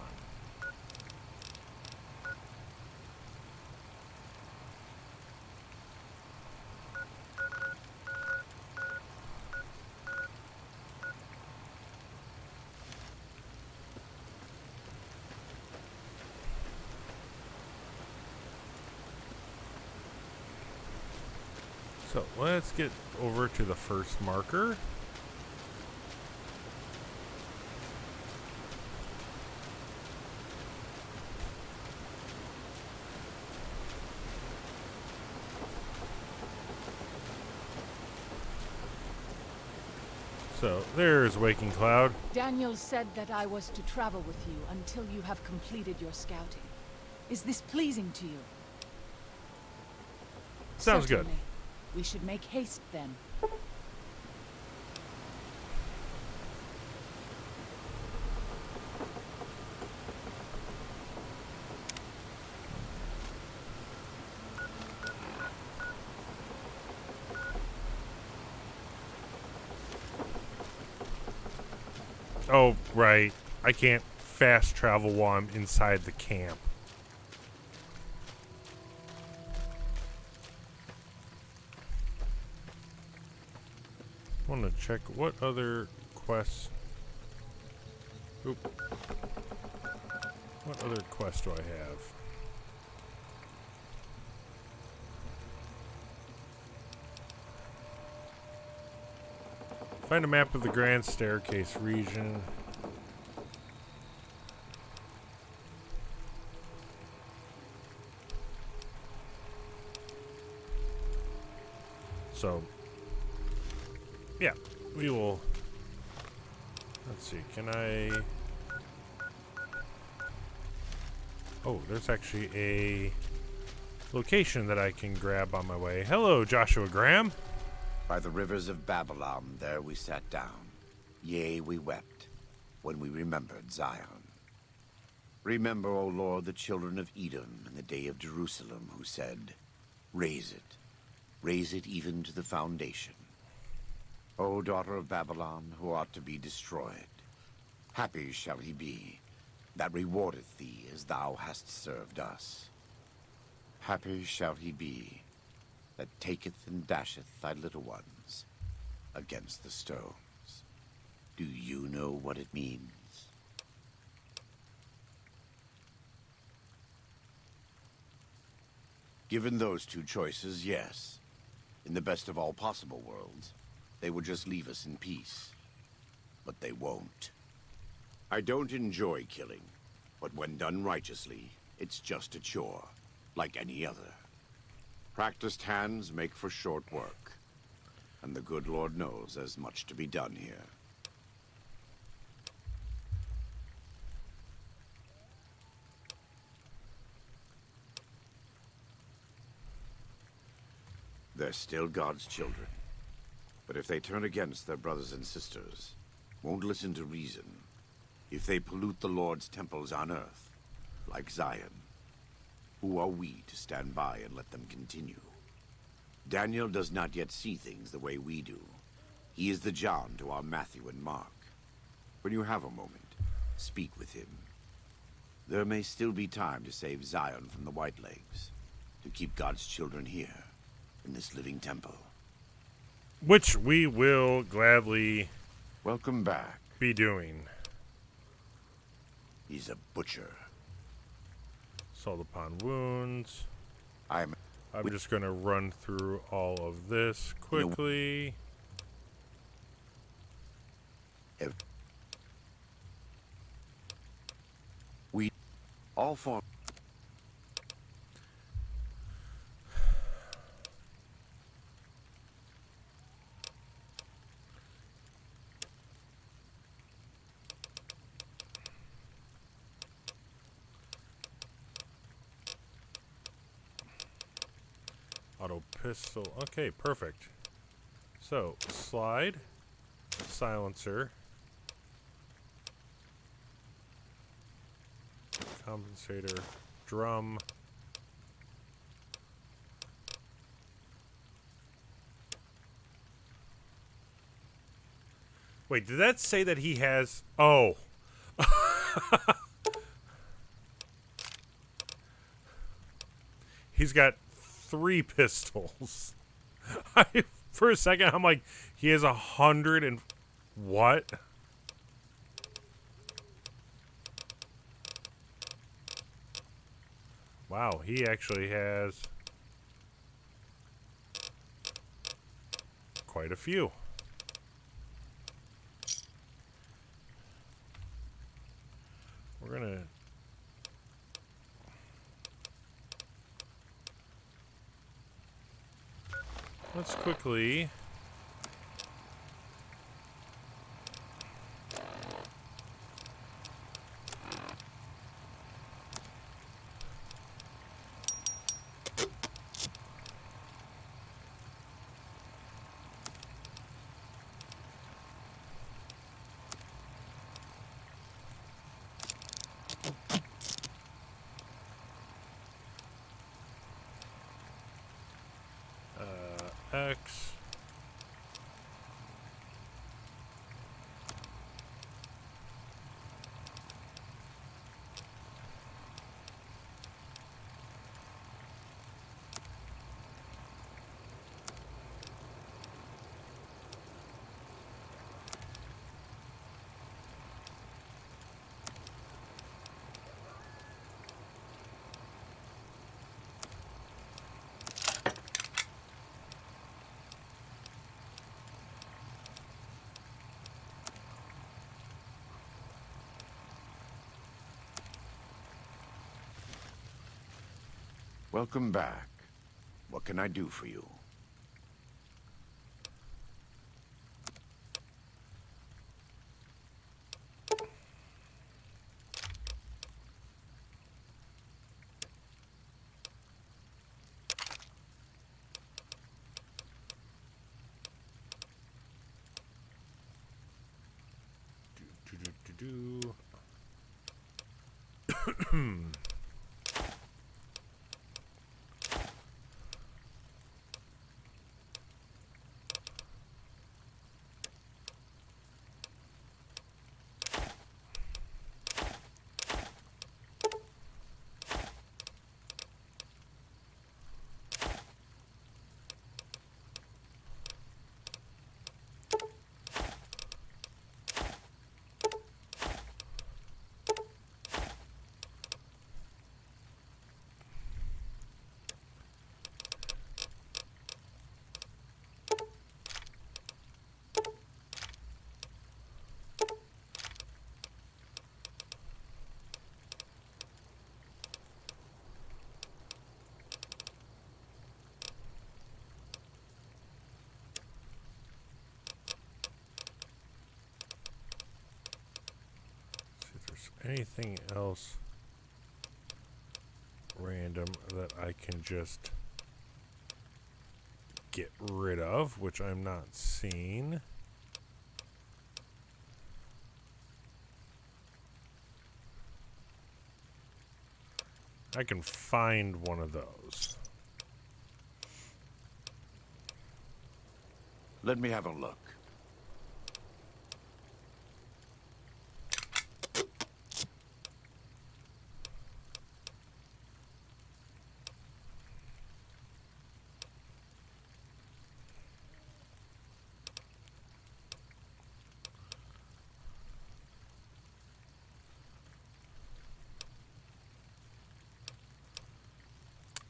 So let's get over to the first marker. So there's Waking Cloud. Daniel said that I was to travel with you until you have completed your scouting. Is this pleasing to you? Sounds Certainly. good. We should make haste then. Oh, right. I can't fast travel while I'm inside the camp. I want to check what other quests. Oop. What other quest do I have? Find a map of the Grand Staircase region. So, yeah, we will. Let's see, can I. Oh, there's actually a location that I can grab on my way. Hello, Joshua Graham. By the rivers of Babylon, there we sat down. Yea, we wept, when we remembered Zion. Remember, O Lord, the children of Edom in the day of Jerusalem, who said, raise it even to the foundation. O daughter of Babylon, who ought to be destroyed, happy shall he be, that rewardeth thee as thou hast served us. Happy shall he be, that taketh and dasheth thy little ones against the stones. Do you know what it means? Given those 2 choices, yes. In the best of all possible worlds, they would just leave us in peace. But they won't. I don't enjoy killing, but when done righteously, it's just a chore, like any other. Practiced hands make for short work, and the good Lord knows there's much to be done here. They're still God's children. But if they turn against their brothers and sisters, won't listen to reason, if they pollute the Lord's temples on Earth, like Zion, who are we to stand by and let them continue? Daniel does not yet see things the way we do. He is the John to our Matthew and Mark. When you have a moment, speak with him. There may still be time to save Zion from the Whitelegs, to keep God's children here, in this living temple. Which we will gladly welcome back be doing. He's a butcher. Assault upon wounds. I'm just going to run through all of this quickly. We all form. Auto pistol. Okay, perfect. So, slide, silencer, compensator, drum. Wait, did that say that he has... Oh. He's got 3 pistols. For a second, I'm like, he has 100 and... What? Wow, he actually has quite a few. We're gonna... Let's quickly... X. Welcome back. What can I do for you? Anything else random that I can just get rid of, which I'm not seeing. I can find one of those. Let me have a look.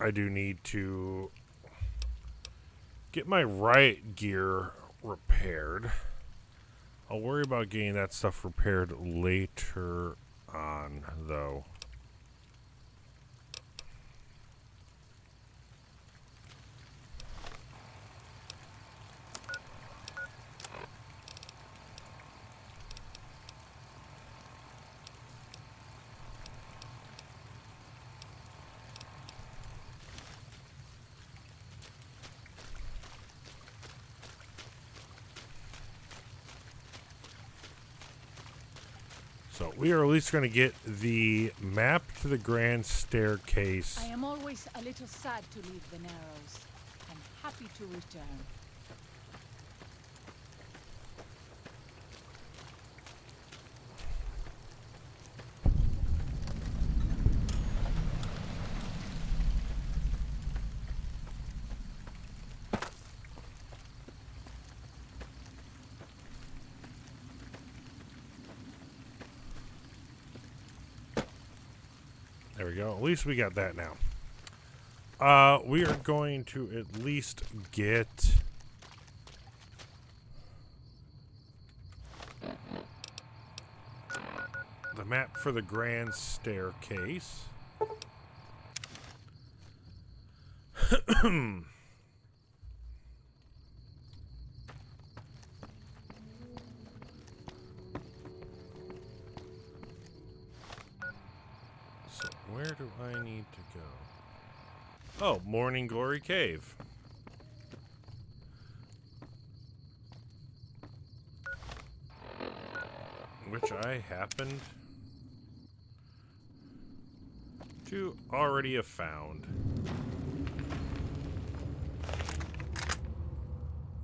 I do need to get my riot gear repaired. I'll worry about getting that stuff repaired later on, though. So we are at least going to get the map to the grand staircase. I am always a little sad to leave the Narrows. I'm happy to return. There we go. At least we got that now. We are going to at least get the map for the grand staircase. So where do I need to go? Oh, Morning Glory Cave. Which I happened to already have found.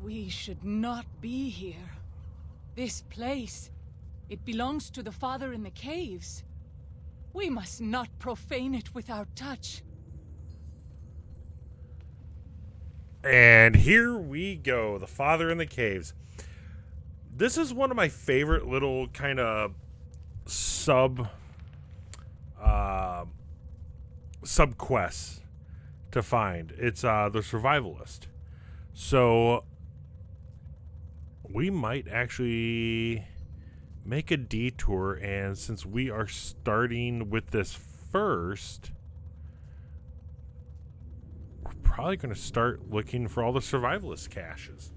We should not be here. This place, it belongs to the Father in the Caves. We must not profane it with our touch. And here we go, the Father in the Caves. This is one of my favorite little kind of sub quests to find. It's the Survivalist. So we might actually make a detour, and since we are starting with this first, we're probably going to start looking for all the Survivalist caches.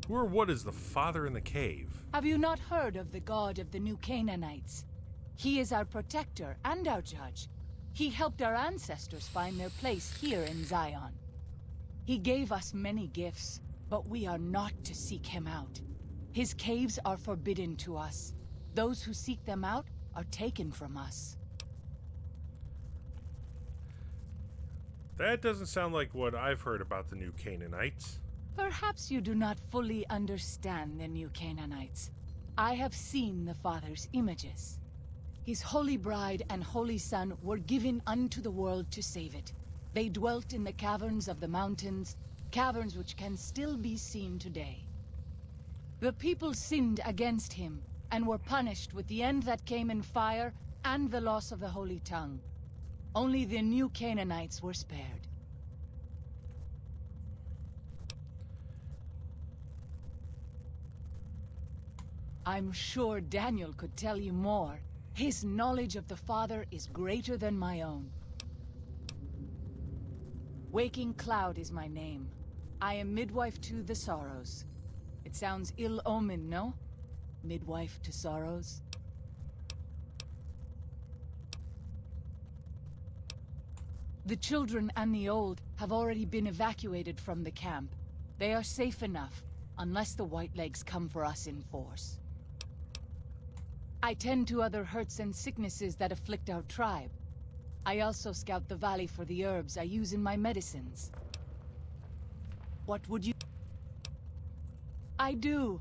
Who or what is the Father in the Cave? Have you not heard of the god of the New Canaanites? He is our protector and our judge. He helped our ancestors find their place here in Zion. He gave us many gifts, but we are not to seek him out. His caves are forbidden to us. Those who seek them out are taken from us. That doesn't sound like what I've heard about the New Canaanites. Perhaps you do not fully understand the New Canaanites. I have seen the Father's images. His holy bride and holy son were given unto the world to save it. They dwelt in the caverns of the mountains, caverns which can still be seen today. The people sinned against him and were punished with the end that came in fire and the loss of the holy tongue. Only the New Canaanites were spared. I'm sure Daniel could tell you more. His knowledge of the Father is greater than my own. Waking Cloud is my name. I am midwife to the Sorrows. It sounds ill-omened, no? Midwife to Sorrows? The children and the old have already been evacuated from the camp. They are safe enough, unless the Whitelegs come for us in force. I tend to other hurts and sicknesses that afflict our tribe. I also scout the valley for the herbs I use in my medicines. What would you... I do.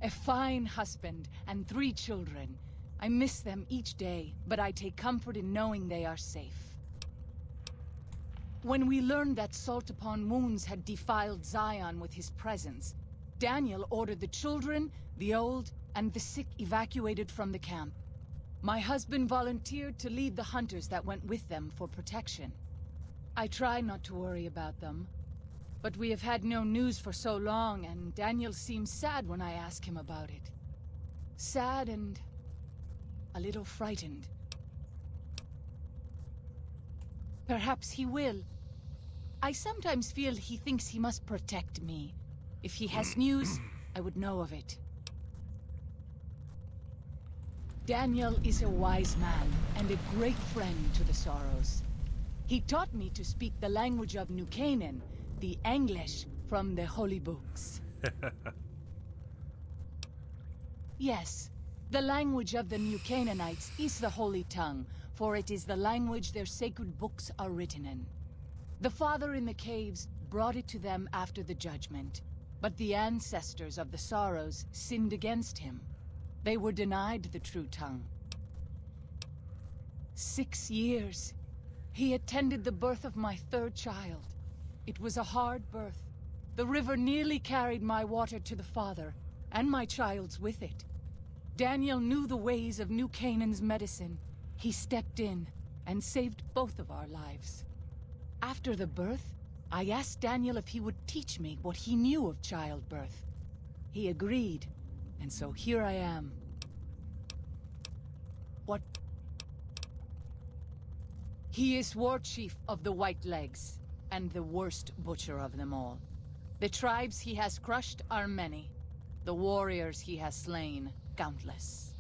A fine husband and 3 children. I miss them each day, but I take comfort in knowing they are safe. When we learned that Salt Upon Wounds had defiled Zion with his presence, Daniel ordered the children, the old, and the sick evacuated from the camp. My husband volunteered to lead the hunters that went with them for protection. I try not to worry about them, but we have had no news for so long, and Daniel seems sad when I ask him about it. Sad and a little frightened. Perhaps he will. I sometimes feel he thinks he must protect me. If he has news, I would know of it. Daniel is a wise man and a great friend to the Sorrows. He taught me to speak the language of New Canaan, the English from the holy books. Yes, the language of the New Canaanites is the holy tongue, for it is the language their sacred books are written in. The Father in the caves brought it to them after the judgment, but the ancestors of the Sorrows sinned against him. They were denied the true tongue. 6 years. He attended the birth of my 3rd child. It was a hard birth. The river nearly carried my water to the Father, and my child's with it. Daniel knew the ways of New Canaan's medicine. He stepped in and saved both of our lives. After the birth, I asked Daniel if he would teach me what he knew of childbirth. He agreed, and so here I am. What? He is war chief of the Whitelegs, and the worst butcher of them all. The tribes he has crushed are many. The warriors he has slain, countless.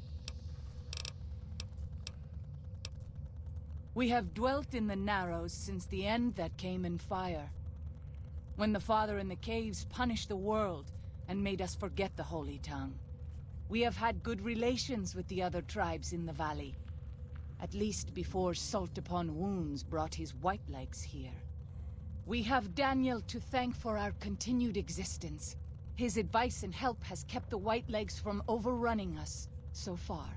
We have dwelt in the Narrows since the end that came in fire. When the Father in the caves punished the world and made us forget the Holy Tongue. We have had good relations with the other tribes in the valley. At least before Salt Upon Wounds brought his Whitelegs here. We have Daniel to thank for our continued existence. His advice and help has kept the Whitelegs from overrunning us so far.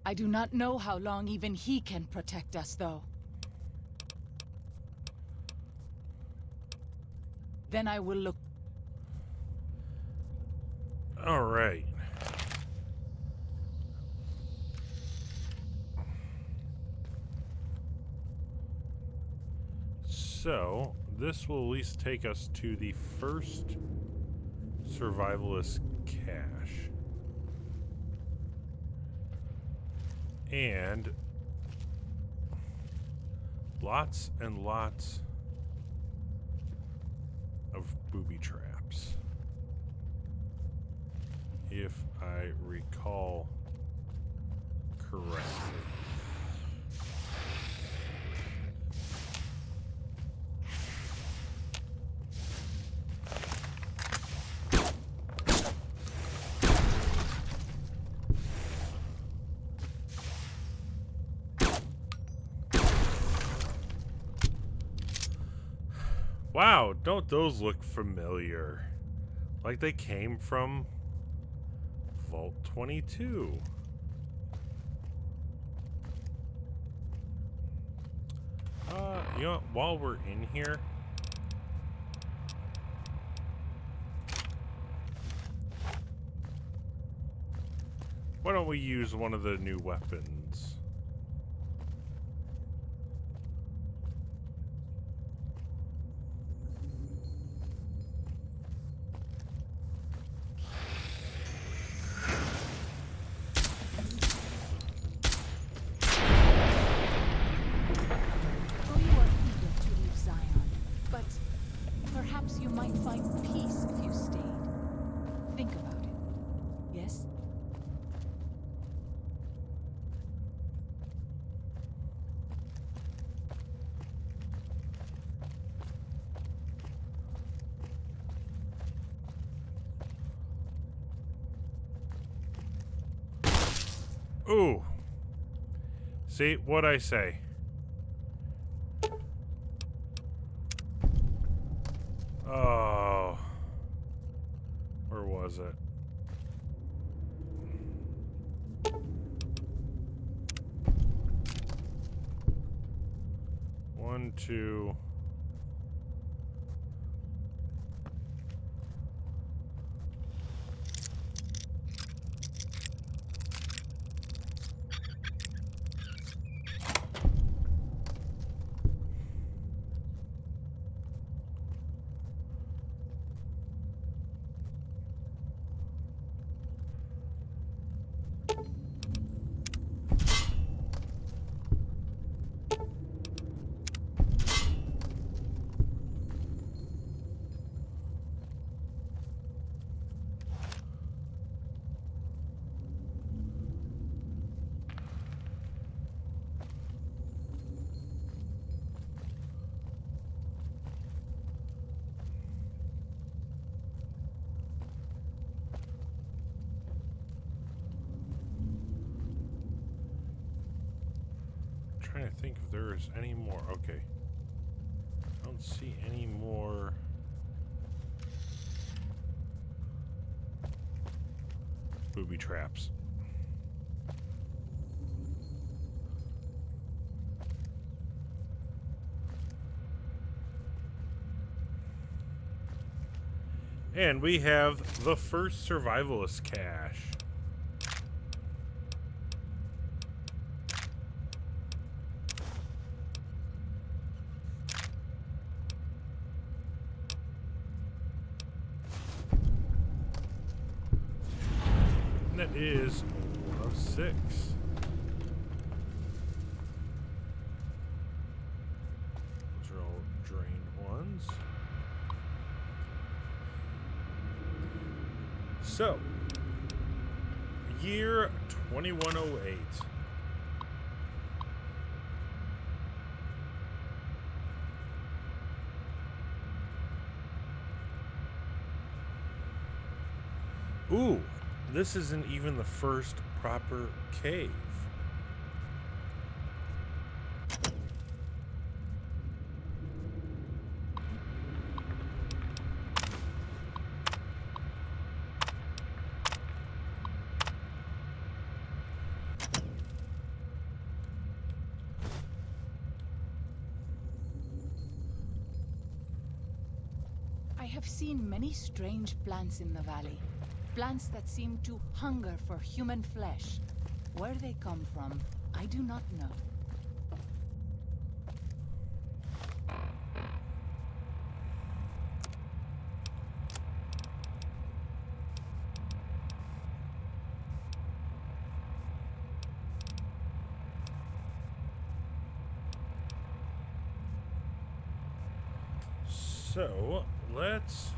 I do not know how long even he can protect us, though. Then I will look. All right. So, this will at least take us to the first survivalist cache. And lots and lots of booby traps. If I recall correctly. Wow, don't those look familiar? Like they came from Vault 22. You know what, while we're in here, why don't we use one of the new weapons? Ooh. See what I say. Oh. Where was it? One, two. Trying to think if there's any more. Okay. I don't see any more. Booby traps. And we have the first survivalist cache. That is 1 of 6. Those are all drained ones. So, year 2108. Ooh. This isn't even the first proper cave. I have seen many strange plants in the valley. Plants that seem to hunger for human flesh. Where they come from, I do not know. So, let's...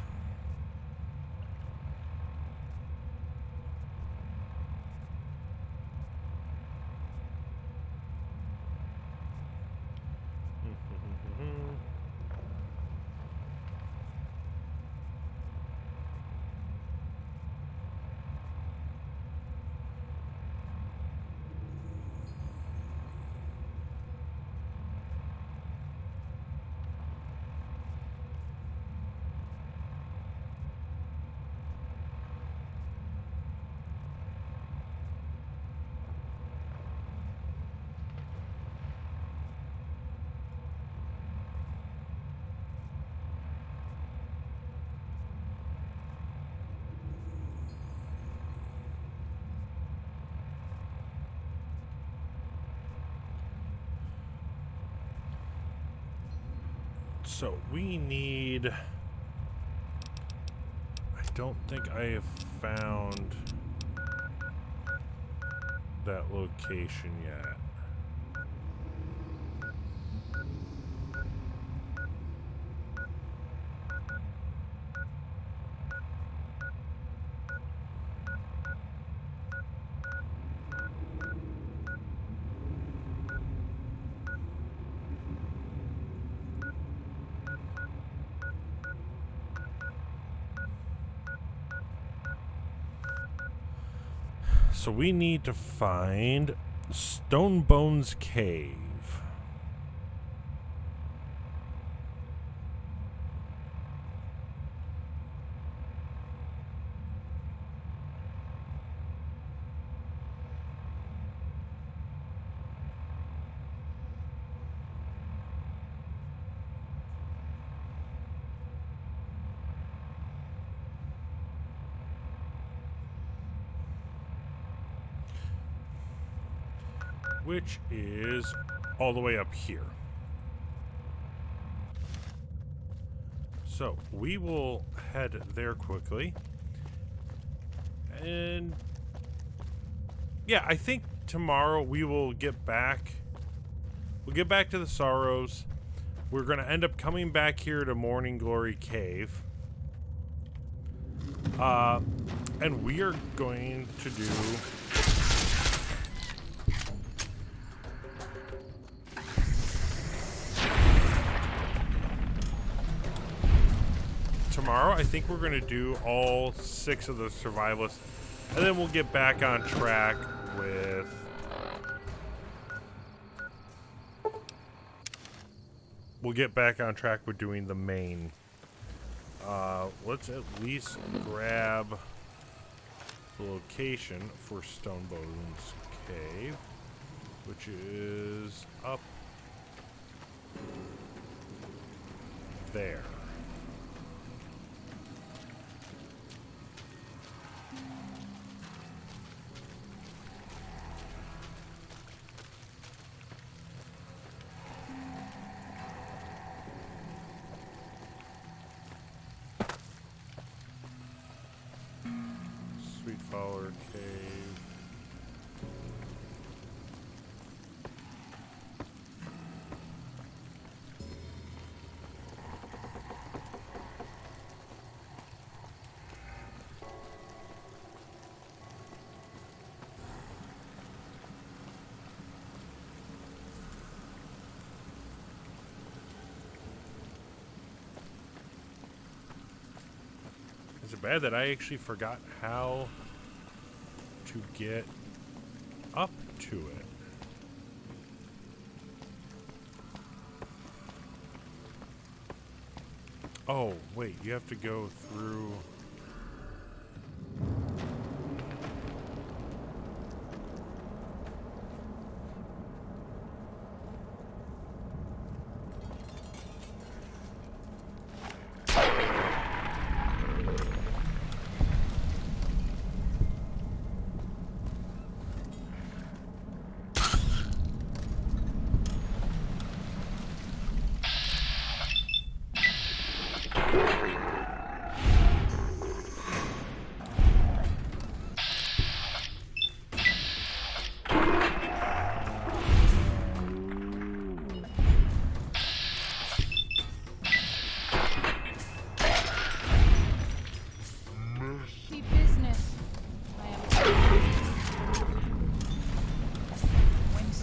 So we need... I don't think I have found that location yet. So So we need to find Stonebones Cave. Which is all the way up here. So we will head there quickly. And yeah, I think tomorrow we will get back. We'll get back to the Sorrows. We're going to end up coming back here to Morning Glory Cave. And we are going to do... Tomorrow, I think we're going to do all 6 of the survivalists, and then we'll get back on track with... We'll get back on track with doing the main. Let's at least grab the location for Stonebones Cave, which is up there. Sweetflower Cave. Is it bad that I actually forgot how to get up to it? Oh, wait, you have to go through...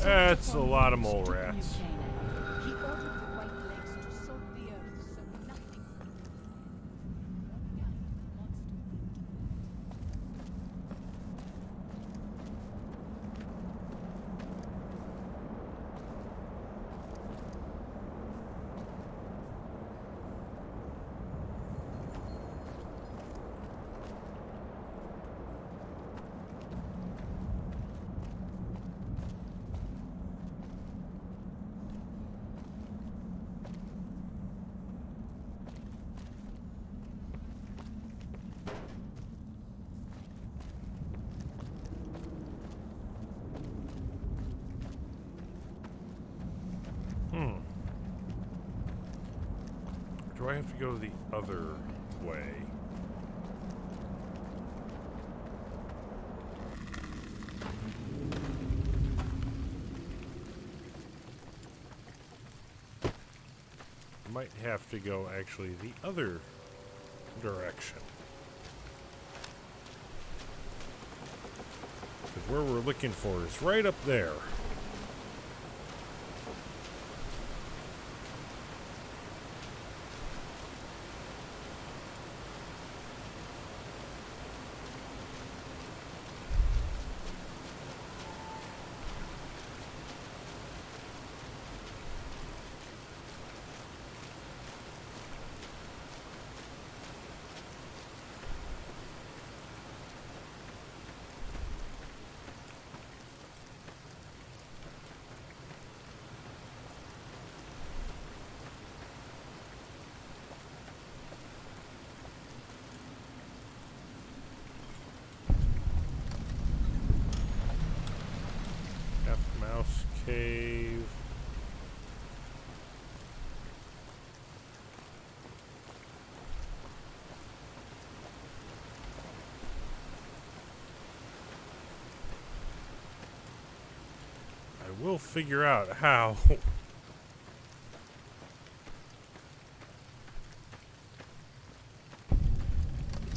That's a lot of mole rats. Do I have to go the other way? I might have to go actually the other direction. Because where we're looking for is right up there. Cave. I will figure out how. It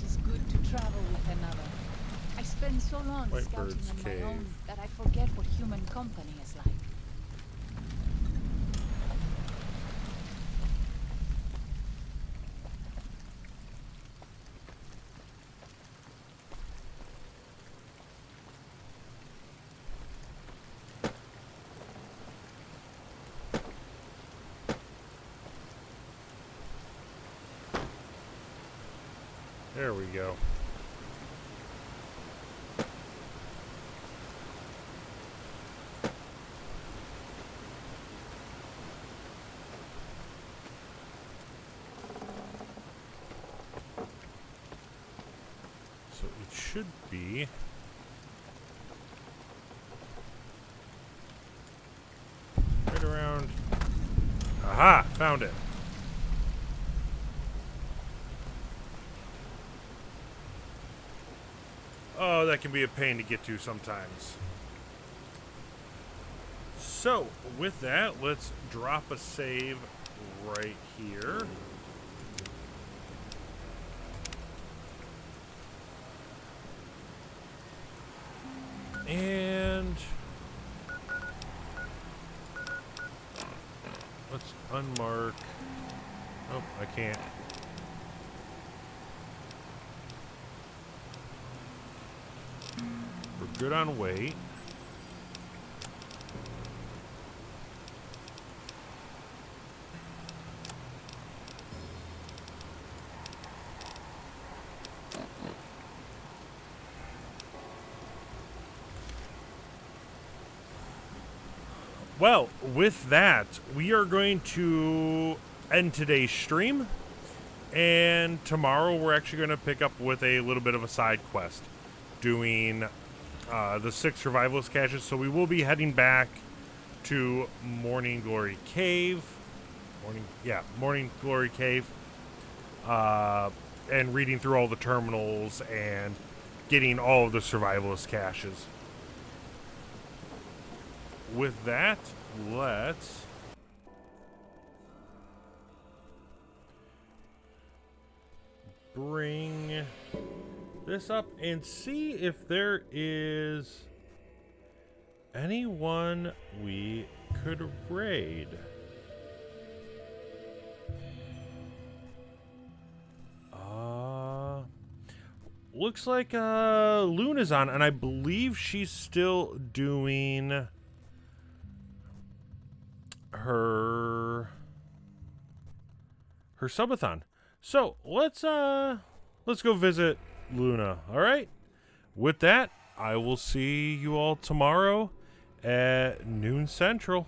is good to travel with another. I spend so long White scouting Bird's on my Cave. own that I forget what human company is like. There we go. So it should be right around. Aha! Found it. Oh, that can be a pain to get to sometimes. So, with that, let's drop a save right here. And let's unmark. Oh, I can't. We're good on weight. Well, with that, we are going to end today's stream. And tomorrow we're actually going to pick up with a little bit of a side quest, doing the 6 survivalist caches. So we will be heading back to Morning Glory Cave. Morning Glory Cave. And reading through all the terminals and getting all of the survivalist caches. With that, let's bring this up and see if there is anyone we could raid. Looks like Luna's on, and I believe she's still doing her subathon. So let's go visit Luna. All right. With that, I will see you all tomorrow at noon Central.